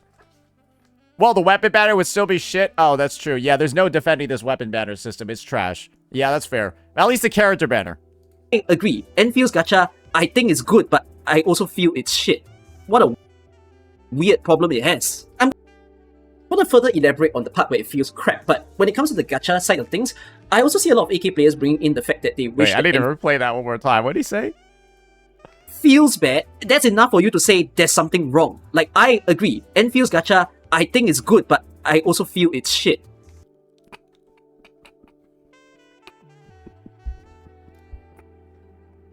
Well, the weapon banner would still be shit. Oh, that's true. Yeah, there's no defending this weapon banner system. It's trash. Yeah, that's fair. At least the character banner. I agree. Enfield's gacha, I think it's good, but I also feel it's shit. What a weird problem it has. I'm going to further elaborate on the part where it feels crap, but when it comes to the gacha side of things, I also see a lot of AK players bringing in the fact that they wish... Wait, I need to replay that one more time. What did he say? Feels bad. That's enough for you to say there's something wrong. Like, I agree. Enfield's gacha, I think it's good, but I also feel it's shit.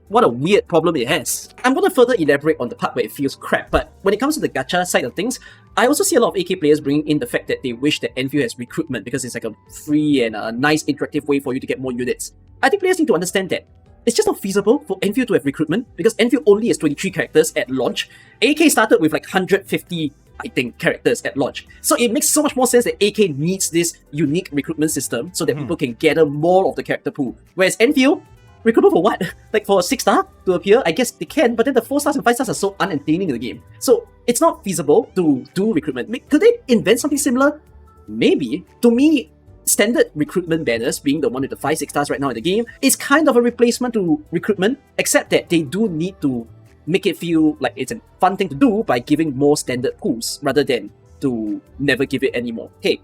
What a weird problem it has. I'm going to further elaborate on the part where it feels crap, but when it comes to the gacha side of things, I also see a lot of AK players bringing in the fact that they wish that Enfield has recruitment because it's like a free and a nice interactive way for you to get more units. I think players need to understand that it's just not feasible for Enfield to have recruitment because Enfield only has 23 characters at launch. AK started with like 150, I think, characters at launch. So it makes so much more sense that AK needs this unique recruitment system so that people can gather more of the character pool. Whereas Enfield, recruitment for what? Like for a 6-star to appear? I guess they can, but then the 4-stars and 5-stars are so unentertaining in the game. So it's not feasible to do recruitment. Could they invent something similar? Maybe. To me, standard recruitment banners, being the one with the 5-6 stars right now in the game, is kind of a replacement to recruitment, except that they do need to make it feel like it's a fun thing to do by giving more standard pools, rather than to never give it anymore. Hey,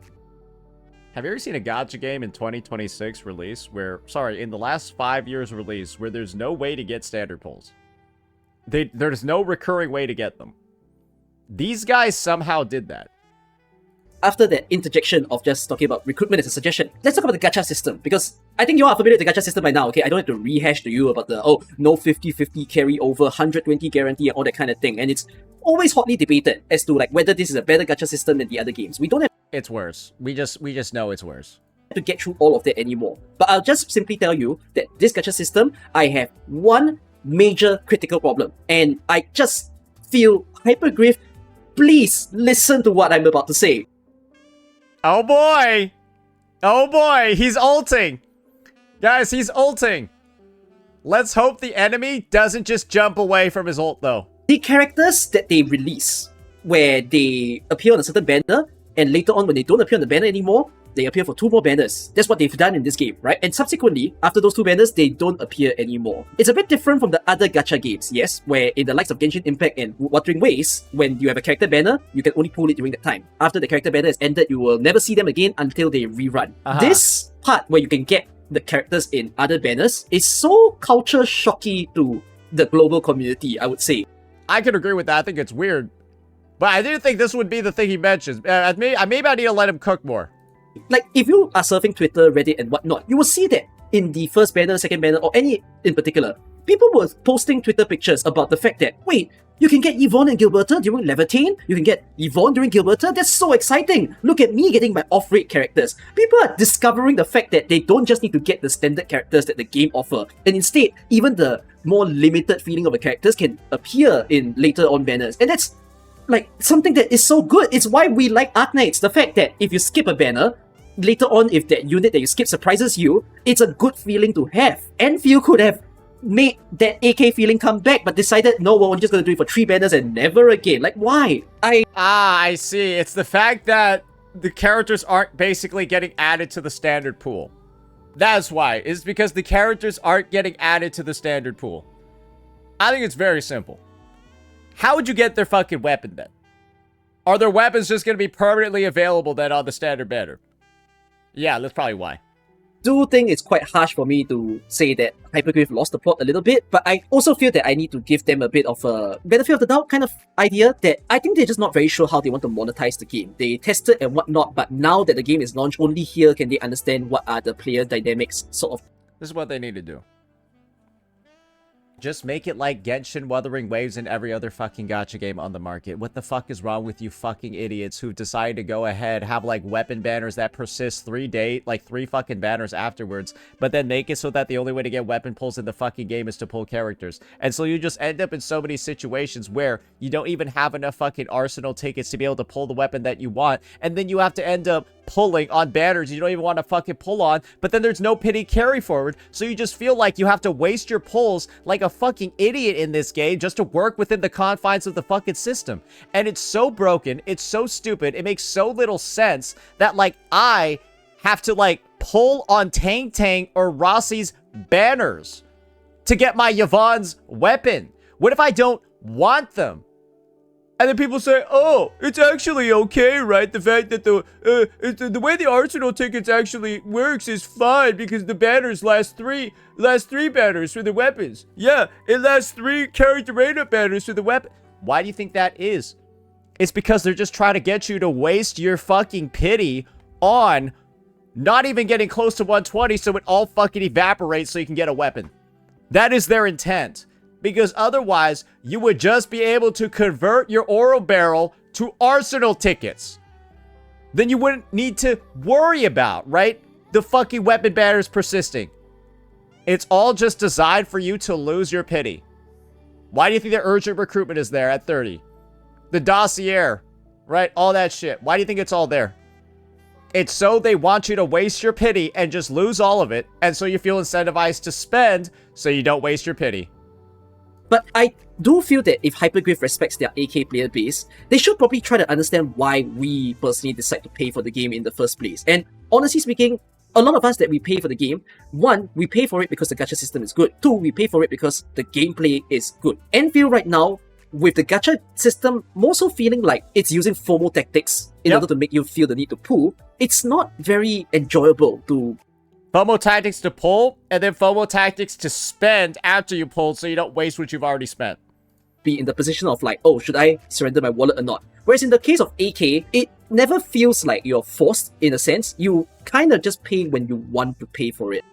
have you ever seen a gacha game in 2026 release where, sorry, in the last 5 years release, where there's no way to get standard pulls? There's no recurring way to get them. These guys somehow did that. After that interjection of just talking about recruitment as a suggestion, let's talk about the gacha system, because I think you are familiar with the gacha system by now, okay? I don't have to rehash to you about the, oh, no 50-50 carry over, 120 guarantee and all that kind of thing, and it's always hotly debated as to like whether this is a better gacha system than the other games. We don't have It's worse. We just know it's worse. to get through all of that anymore. But I'll just simply tell you that this gacha system, I have one major critical problem, and I just feel, Hypergryph, please listen to what I'm about to say. Oh boy! Oh boy, he's ulting! Guys, he's ulting! Let's hope the enemy doesn't just jump away from his ult, though. The characters that they release, where they appear on a certain banner, and later on when they don't appear on the banner anymore, they appear for 2 more banners. That's what they've done in this game, right? And subsequently, after those 2 banners, they don't appear anymore. It's a bit different from the other gacha games, yes, where in the likes of Genshin Impact and Wuthering Waves, when you have a character banner, you can only pull it during that time. After the character banner has ended, you will never see them again until they rerun. This part where you can get the characters in other banners is so culture shocky to the global community, I would say. I can agree with that. I think it's weird. But I didn't think this would be the thing he mentions. Maybe I need to let him cook more. Like, if you are surfing Twitter, Reddit, and whatnot, you will see that in the first banner, second banner, or any in particular, people were posting Twitter pictures about the fact that, wait, you can get Yvonne and Gilberta during Levitane? You can get Yvonne during Gilberta? That's so exciting! Look at me getting my off-rate characters. People are discovering the fact that they don't just need to get the standard characters that the game offer, and instead, even the more limited feeling of the characters can appear in later on banners. And that's like something that is so good. It's why we like Arknights. The fact that if you skip a banner, later on, if that unit that you skip surprises you, it's a good feeling to have. Enfield could have made that AK feeling come back, but decided, no, we're just going to do it for 3 banners and never again. Like, why? I see. It's the fact that the characters aren't basically getting added to the standard pool. That's why. It's because the characters aren't getting added to the standard pool. I think it's very simple. How would you get their fucking weapon then? Are their weapons just going to be permanently available then on the standard banner? Yeah, that's probably why. Do think it's quite harsh for me to say that Hypergryph lost the plot a little bit, but I also feel that I need to give them a bit of a benefit of the doubt kind of idea that I think they're just not very sure how they want to monetize the game. They tested and whatnot, but now that the game is launched, only here can they understand what are the player dynamics, sort of. This is what they need to do. Just make it like Genshin, Wuthering Waves, and every other fucking gacha game on the market. What the fuck is wrong with you fucking idiots who decide to go ahead, have like weapon banners that persist 3 fucking banners afterwards, but then make it so that the only way to get weapon pulls in the fucking game is to pull characters. And so you just end up in so many situations where you don't even have enough fucking arsenal tickets to be able to pull the weapon that you want, and then you have to end up pulling on banners you don't even want to fucking pull on, but then there's no pity carry forward, so you just feel like you have to waste your pulls like a fucking idiot in this game just to work within the confines of the fucking system. And it's so broken, it's so stupid, it makes so little sense that, like, I have to, like, pull on Tang Tang or Rossi's banners to get my Yvonne's weapon. What if I don't want them? And then people say, oh, it's actually okay, right? The fact that the way the Arsenal tickets actually works is fine because the banners last three banners for the weapons. Yeah, it lasts 3 character rate-up banners for the weapon. Why do you think that is? It's because they're just trying to get you to waste your fucking pity on not even getting close to 120 so it all fucking evaporates so you can get a weapon. That is their intent. Because otherwise, you would just be able to convert your Oro Barrel to Arsenal tickets. Then you wouldn't need to worry about, right? The fucking weapon banners persisting. It's all just designed for you to lose your pity. Why do you think the urgent recruitment is there at 30? The dossier, right? All that shit. Why do you think it's all there? It's so they want you to waste your pity and just lose all of it. And so you feel incentivized to spend so you don't waste your pity. But I do feel that if Hypergryph respects their AK player base, they should probably try to understand why we personally decide to pay for the game in the first place. And honestly speaking, a lot of us that we pay for the game, 1, we pay for it because the gacha system is good. 2, we pay for it because the gameplay is good. Endfield right now, with the gacha system more so feeling like it's using FOMO tactics in order to make you feel the need to pull, it's not very enjoyable to... FOMO tactics to pull, and then FOMO tactics to spend after you pull so you don't waste what you've already spent. Be in the position of like, oh, should I surrender my wallet or not? Whereas in the case of AK, it never feels like you're forced in a sense. You kind of just pay when you want to pay for it.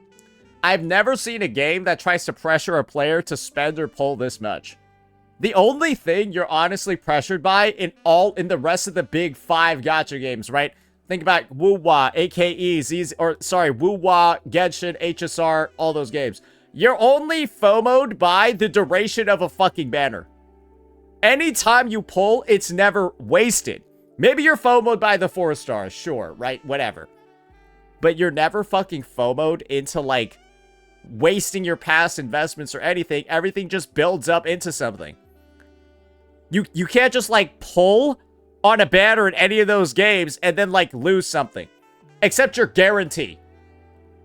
I've never seen a game that tries to pressure a player to spend or pull this much. The only thing you're honestly pressured by in the rest of the big 5 gacha games, right? Think about Wu-Wa, AKE, Wu-Wa, Genshin, HSR, all those games. You're only FOMO'd by the duration of a fucking banner. Anytime you pull, it's never wasted. Maybe you're FOMO'd by the 4 stars, sure, right? Whatever. But you're never fucking FOMO'd into, like, wasting your past investments or anything. Everything just builds up into something. You can't just, like, pull on a banner in any of those games and then, like, lose something. Except your guarantee.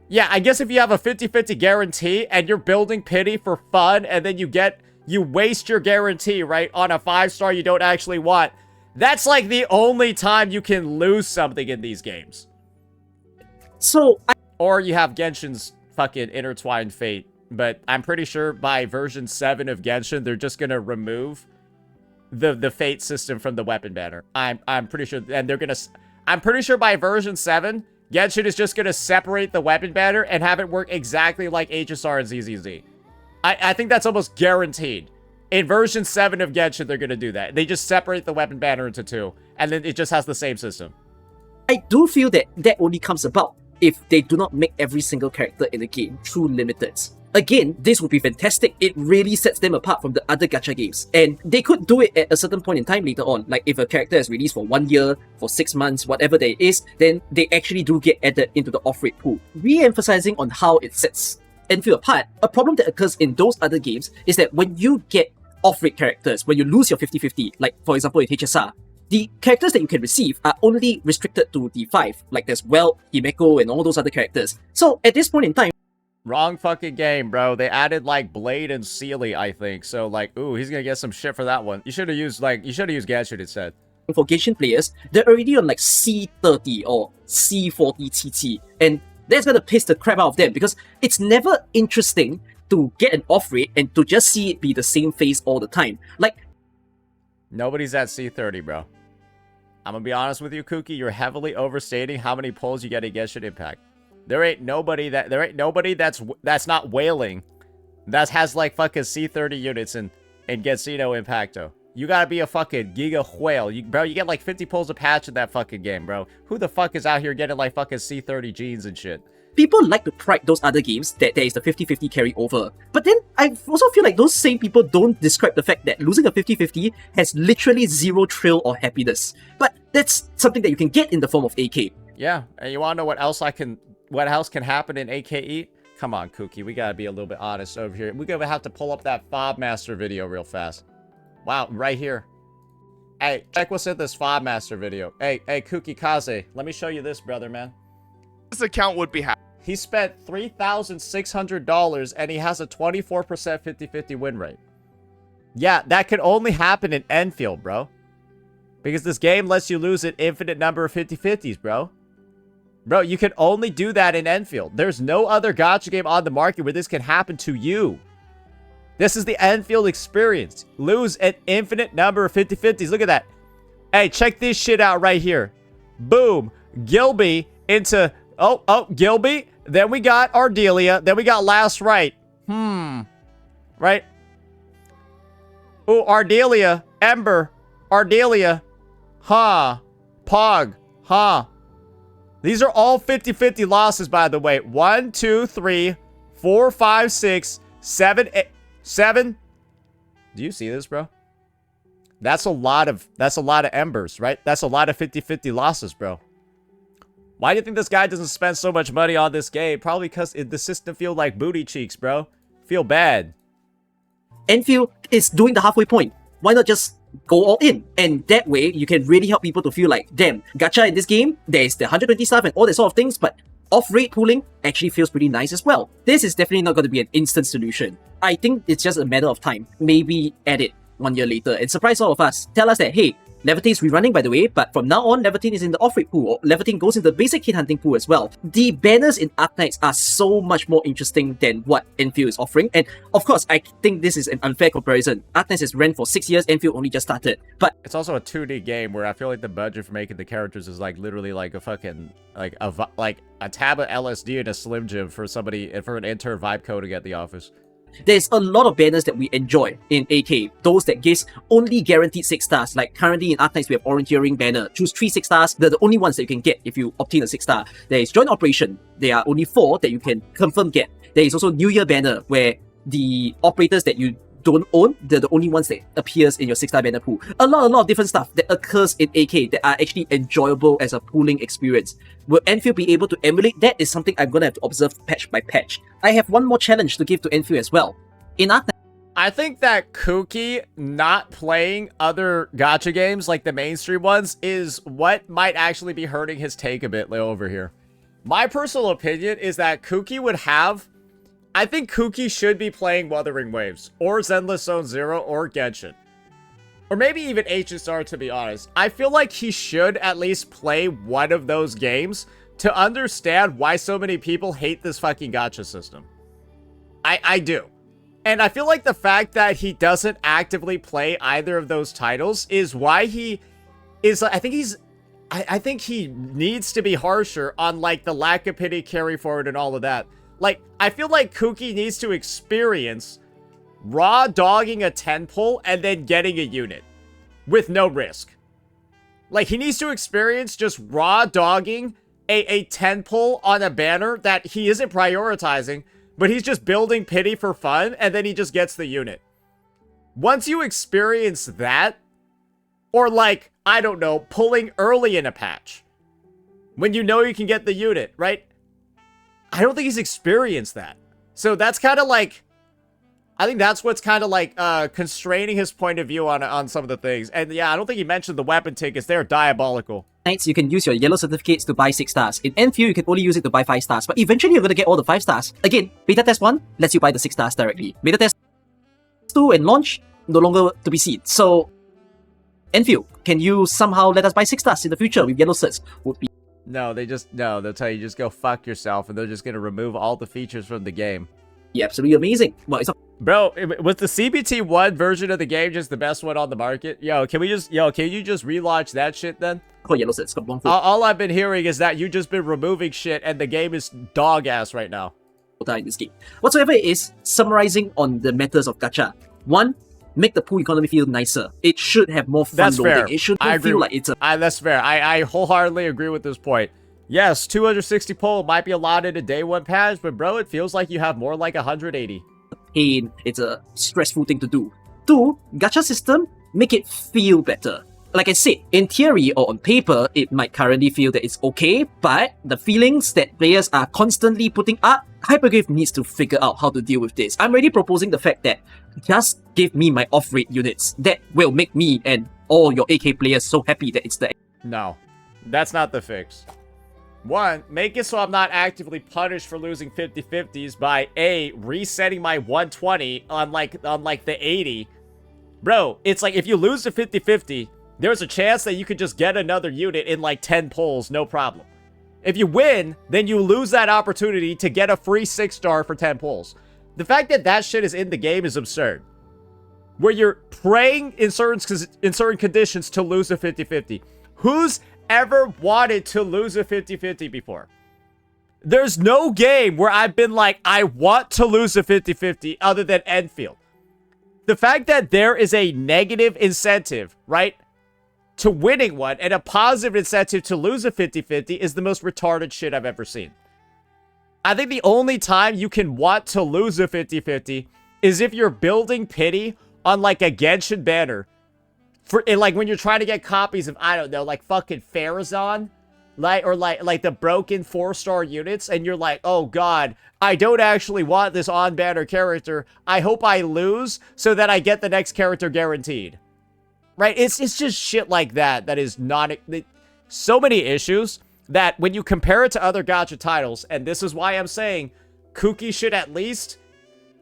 Yeah, I guess if you have a 50-50 guarantee and you're building pity for fun and then you waste your guarantee, right, on a 5-star you don't actually want, that's, like, the only time you can lose something in these games. Or you have Genshin's fucking intertwined fate. But I'm pretty sure by version 7 of Genshin, they're just gonna remove the fate system from the weapon banner. I'm pretty sure, and I'm pretty sure by version 7, Genshin is just gonna separate the weapon banner and have it work exactly like HSR and ZZZ. I think that's almost guaranteed. In version 7 of Genshin, they're gonna do that. They just separate the weapon banner into 2, and then it just has the same system. I do feel that only comes about if they do not make every single character in the game true limiteds. Again, this would be fantastic. It really sets them apart from the other gacha games. And they could do it at a certain point in time later on. Like if a character is released for 1 year, for 6 months, whatever that is, then they actually do get added into the off-rate pool. Re-emphasizing on how it sets Endfield apart, a problem that occurs in those other games is that when you get off-rate characters, when you lose your 50-50, like for example in HSR, the characters that you can receive are only restricted to the 5, like there's Welt, Himeko, and all those other characters. So at this point in time, wrong fucking game, bro. They added, like, Blade and Sealy, I think. So, like, ooh, he's gonna get some shit for that one. You should have used Genshin instead. For Genshin players, they're already on, like, C30 or C40 TT. And that's gonna piss the crap out of them because it's never interesting to get an off rate and to just see it be the same face all the time. Like, nobody's at C30, bro. I'm gonna be honest with you, Kukki. You're heavily overstating how many pulls you get in Genshin Impact. There ain't nobody that's not whaling that has like fucking C30 units in Gensino Impacto. You gotta be a fucking giga whale. Bro, you get like 50 pulls a patch in that fucking game, bro. Who the fuck is out here getting like fucking C30 jeans and shit? people like to pride those other games that there is the 50-50 carry over. But then I also feel like those same people don't describe the fact that losing a 50-50 has literally zero thrill or happiness. But that's something that you can get in the form of AK. Yeah, and you want to know what else can happen in AKE? Come on, Kukki, we gotta be a little bit honest over here. We're gonna have to pull up that Fob Master video real fast. Wow, right here. Hey, check what's in this Fob Master video. Hey, Kukki Kaze, let me show you this, brother, man. This account would be happy. He spent $3,600 and he has a 24% 50-50 win rate. Yeah, that can only happen in Endfield, bro. Because this game lets you lose an infinite number of 50-50s, bro. Bro, you can only do that in Endfield. There's no other gacha game on the market where this can happen to you. This is the Endfield experience. Lose an infinite number of 50-50s. Look at that. Hey, check this shit out right here. Boom. Gilby into... Oh, Gilby. Then we got Ardelia. Then we got Last Right. Right? Ooh, Ardelia. Ember. Ardelia. Pog. These are all 50-50 losses, by the way. 1, 2, 3, 4, 5, 6, 7, 8, 7. Do you see this, bro? That's a lot of embers, right? That's a lot of 50-50 losses, bro. Why do you think this guy doesn't spend so much money on this game? Probably because the system feel like booty cheeks, bro. Feel bad. Endfield is doing the halfway point. Why not just go all in? And that way, you can really help people to feel like, damn, gacha in this game, there's the 120 stuff and all that sort of things, but off-rate pooling actually feels pretty nice as well. This is definitely not going to be an instant solution. I think it's just a matter of time. Maybe add it 1 year later and surprise all of us. Tell us that, hey, Levitine is rerunning, by the way, but from now on, Levitine is in the off-rate pool, or Levitine goes in the basic hit hunting pool as well. The banners in Arknights are so much more interesting than what Endfield is offering, and of course, I think this is an unfair comparison. Arknights has ran for 6 years, Endfield only just started, but it's also a 2D game where I feel like the budget for making the characters is like literally like a fucking like a tab of LSD in a Slim Jim for an intern vibe coding at the office. There's a lot of banners that we enjoy in AK. Those that gives only guaranteed 6 stars. Like currently in Arknights, we have Orange Earring banner. Choose 3 6 stars. They're the only ones that you can get if you obtain a 6 star. There is Joint Operation. There are only 4 that you can confirm get. There is also New Year banner, where the operators that you don't own, they're the only ones that appears in your 6 star banner pool. A lot of different stuff that occurs in AK that are actually enjoyable as a pooling experience. Will Endfield be able to emulate that? Is something I'm gonna have to observe patch by patch. I have one more challenge to give to Endfield as well. In Arknights, I think that Kukki not playing other gacha games like the mainstream ones is what might actually be hurting his take a bit over here. My personal opinion is that Kukki would have... I think Kukki should be playing Wuthering Waves, or Zenless Zone Zero, or Genshin. Or maybe even HSR, to be honest. I feel like he should at least play one of those games to understand why so many people hate this fucking gacha system. I do. And I feel like the fact that he doesn't actively play either of those titles is why he is... I think he needs to be harsher on, like, the lack of pity, carry forward, and all of that. Like, I feel like Kukki needs to experience raw dogging a 10 pull and then getting a unit with no risk. Like, he needs to experience just raw dogging a 10 pull on a banner that he isn't prioritizing, but he's just building pity for fun, and then he just gets the unit. Once you experience that, or like, I don't know, pulling early in a patch, when you know you can get the unit, right? I don't think he's experienced that. So that's kind of like... I think that's what's kind of like constraining his point of view on some of the things. And yeah, I don't think he mentioned the weapon tickets. They're diabolical. You can use your yellow certificates to buy 6 stars. In Endfield, you can only use it to buy 5 stars. But eventually, you're going to get all the 5 stars. Again, Beta Test 1 lets you buy the 6 stars directly. Beta Test 2 and launch, no longer to be seen. So, Endfield, can you somehow let us buy 6 stars in the future with yellow certs? Would be... No, they'll tell you just go fuck yourself, and they're just going to remove all the features from the game. Yeah, absolutely amazing. Well, it's Bro, was the CBT1 version of the game just the best one on the market? Can you just relaunch that shit then? Oh, yellow certs. All I've been hearing is that you've just been removing shit, and the game is dog ass right now. In this game. Whatsoever it is, summarizing on the matters of gacha. 1, make the pool economy feel nicer. It should have more fun. That's loading. fair. It shouldn't feel like it's a... that's fair. I wholeheartedly agree with this point. Yes, 260 pull might be a lot in a day 1 patch, but bro, it feels like you have more like 180. Pain. It's a stressful thing to do. 2, gacha system, make it feel better. Like I said, in theory or on paper, it might currently feel that it's okay, but the feelings that players are constantly putting up, Hypergryph needs to figure out how to deal with this. I'm already proposing the fact that just give me my off-rate units. That will make me and all your AK players so happy that it's the... No, that's not the fix. One, make it so I'm not actively punished for losing 50-50s by A, resetting my 120 on like the 80. Bro, it's like if you lose to 50-50, there's a chance that you could just get another unit in like 10 pulls, no problem. If you win, then you lose that opportunity to get a free 6-star for 10 pulls. The fact that that shit is in the game is absurd. Where you're praying in certain conditions to lose a 50-50. Who's ever wanted to lose a 50-50 before? There's no game where I've been like, I want to lose a 50-50 other than Endfield. The fact that there is a negative incentive, right, to winning one and a positive incentive to lose a 50-50 is the most retarded shit I've ever seen. I think the only time you can want to lose a 50-50 is if you're building pity on like a Genshin banner. Like when you're trying to get copies of, I don't know, like fucking Farazan, or like the broken 4-star units, and you're like, oh god, I don't actually want this on-banner character. I hope I lose so that I get the next character guaranteed. Right? It's just shit like that is not... So many issues that when you compare it to other gacha titles, and this is why I'm saying Kukki should at least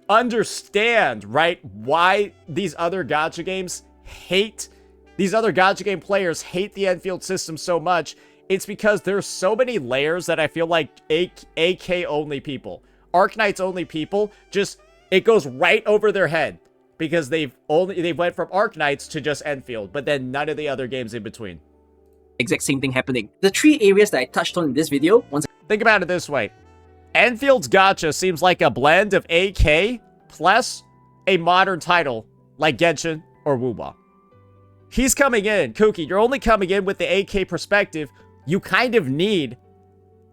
understand, right, why these other gacha games these other gacha game players hate the Endfield system so much. It's because there's so many layers that I feel like AK only people, Arknights only people, just, it goes right over their head. Because they went from Arknights to just Endfield, but then none of the other games in between. Exact same thing happening. The 3 areas that I touched on in this video, Think about it this way. Enfield's gacha seems like a blend of AK plus a modern title like Genshin or Wuba. He's coming in, Kukki, you're only coming in with the AK perspective. You kind of need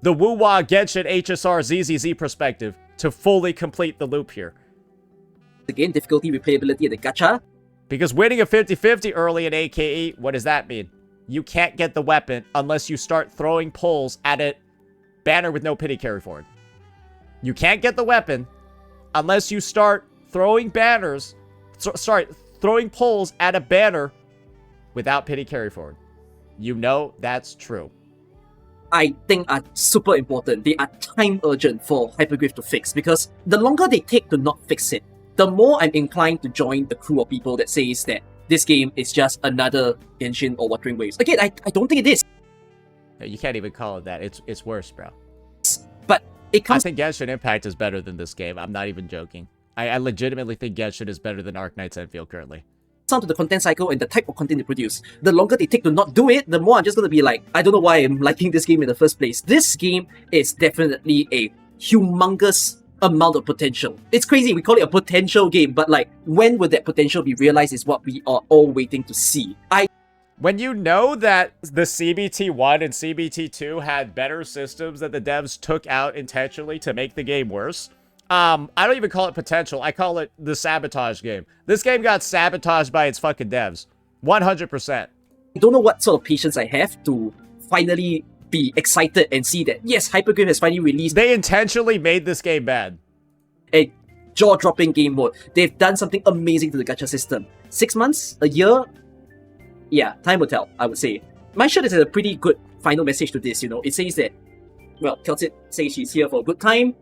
the Wuwa, Genshin, HSR, ZZZ perspective to fully complete the loop here. Again, difficulty, replayability, and the gacha. Because winning a 50-50 early in AKE, what does that mean? You can't get the weapon unless you start throwing pulls at a banner with no pity carry forward. You can't get the weapon unless you start throwing throwing pulls at a banner without pity carry forward. You know that's true. I think are super important. They are time urgent for Hypergryph to fix, because the longer they take to not fix it, the more I'm inclined to join the crew of people that says that this game is just another Genshin or Wuthering Waves. Again, I don't think it is. You can't even call it that. It's worse, bro. But it comes... I think Genshin Impact is better than this game. I'm not even joking. I legitimately think Genshin is better than Arknights Endfield currently. Down to the content cycle and the type of content they produce. The longer they take to not do it, the more I'm just going to be like, I don't know why I'm liking this game in the first place. This game is definitely a humongous amount of potential. It's crazy, we call it a potential game, but like, when would that potential be realized is what we are all waiting to see. When you know that the CBT1 and CBT2 had better systems that the devs took out intentionally to make the game worse, I don't even call it potential, I call it the sabotage game. This game got sabotaged by its fucking devs. 100%. I don't know what sort of patience I have to finally be excited and see that, yes, Hypergryph has finally released... They intentionally made this game bad. A jaw-dropping game mode. They've done something amazing to the gacha system. 6 months? A year? Yeah, time will tell, I would say. My shirt is a pretty good final message to this, you know. It says that, well, Kelsit says she's here for a good time,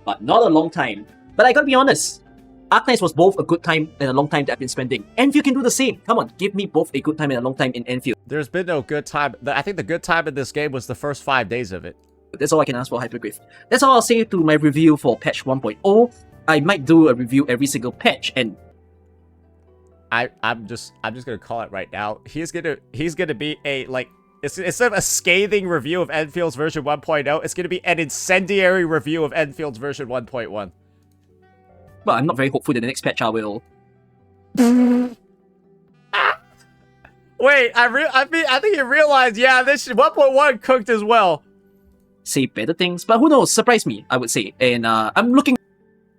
but not a long time. But I gotta be honest, Arknights was both a good time and a long time that I've been spending. Endfield can do the same. Come on, give me both a good time and a long time in Endfield. There's been no good time. I think the good time in this game was the first 5 days of it. That's all I can ask for Hypergryph. That's all I'll say to my review for patch 1.0. I might do a review every single patch, and I'm just gonna call it right now. He's gonna be a, like, instead of a scathing review of Enfield's version 1.0, it's gonna be an incendiary review of Enfield's version 1.1. But I'm not very hopeful that the next patch I will. Wait, I think you realized, yeah, this 1.1 cooked as well. Say better things, but who knows? Surprise me, I would say. And I'm looking...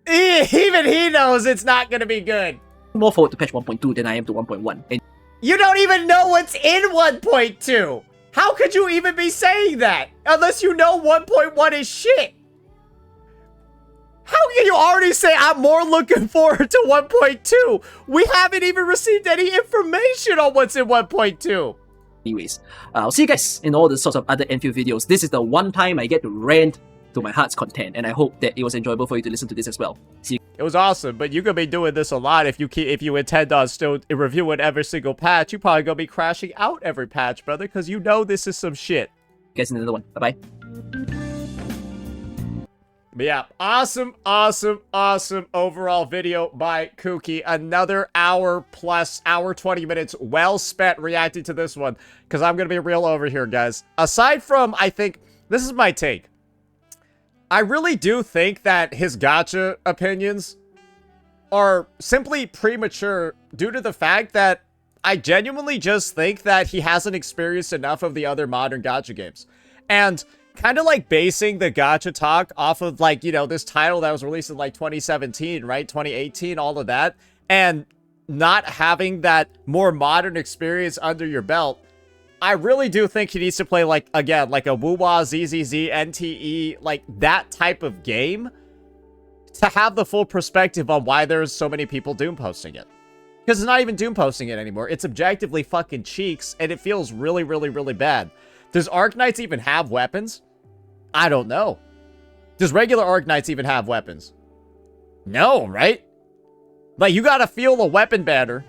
Even he knows it's not gonna be good. More forward to patch 1.2 than I am to 1.1. And You don't even know what's in 1.2. How could you even be saying that? Unless you know 1.1 is shit. How can you already say I'm more looking forward to 1.2? We haven't even received any information on what's in 1.2. Anyways, I'll see you guys in all the sorts of other Endfield videos. This is the one time I get to rant to my heart's content, and I hope that it was enjoyable for you to listen to this as well. See you. It was awesome, but you could be doing this a lot if you intend on still reviewing every single patch. You probably gonna be crashing out every patch, brother, because you know this is some shit. Guys in another one. Bye-bye. But yeah, awesome overall video by Kukki. Another hour plus, hour 20 minutes well spent reacting to this one. Because I'm going to be real over here, guys. Aside from, I think, this is my take. I really do think that his gacha opinions are simply premature due to the fact that I genuinely just think that he hasn't experienced enough of the other modern gacha games. And kind of like basing the gacha talk off of, like, you know, this title that was released in like 2017, right? 2018, all of that. And not having that more modern experience under your belt. I really do think he needs to play, like, again, like a Wuwa, ZZZ, NTE, like that type of game to have the full perspective on why there's so many people doom posting it. Because it's not even doom posting it anymore. It's objectively fucking cheeks, and it feels really, really, really bad. Does Arknights even have weapons? I don't know. Does regular Arknights even have weapons? No, right? Like, you gotta feel the weapon banner.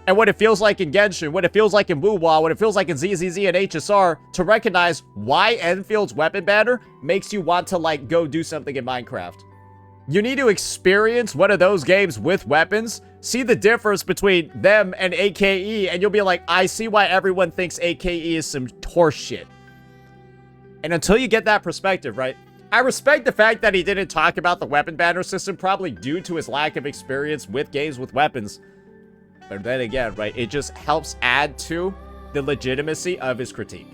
And what it feels like in Genshin, what it feels like in Wuwa, what it feels like in ZZZ and HSR to recognize why Enfield's weapon banner makes you want to, like, go do something in Minecraft. You need to experience one of those games with weapons, see the difference between them and AKE, and you'll be like, I see why everyone thinks AKE is some horseshit. And until you get that perspective, right? I respect the fact that he didn't talk about the weapon banner system, probably due to his lack of experience with games with weapons. But then again, right, it just helps add to the legitimacy of his critique.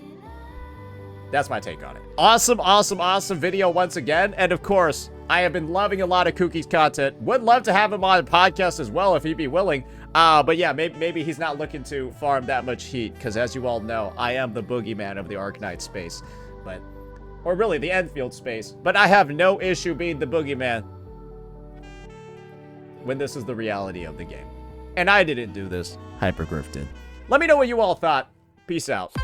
That's my take on it. Awesome video once again. And of course, I have been loving a lot of Kukki's content. Would love to have him on the podcast as well if he'd be willing. But yeah, maybe he's not looking to farm that much heat. Because as you all know, I am the boogeyman of the Arknight space. Or really, the Endfield space. But I have no issue being the boogeyman when this is the reality of the game. And I didn't do this. Hypergryph did. Let me know what you all thought. Peace out.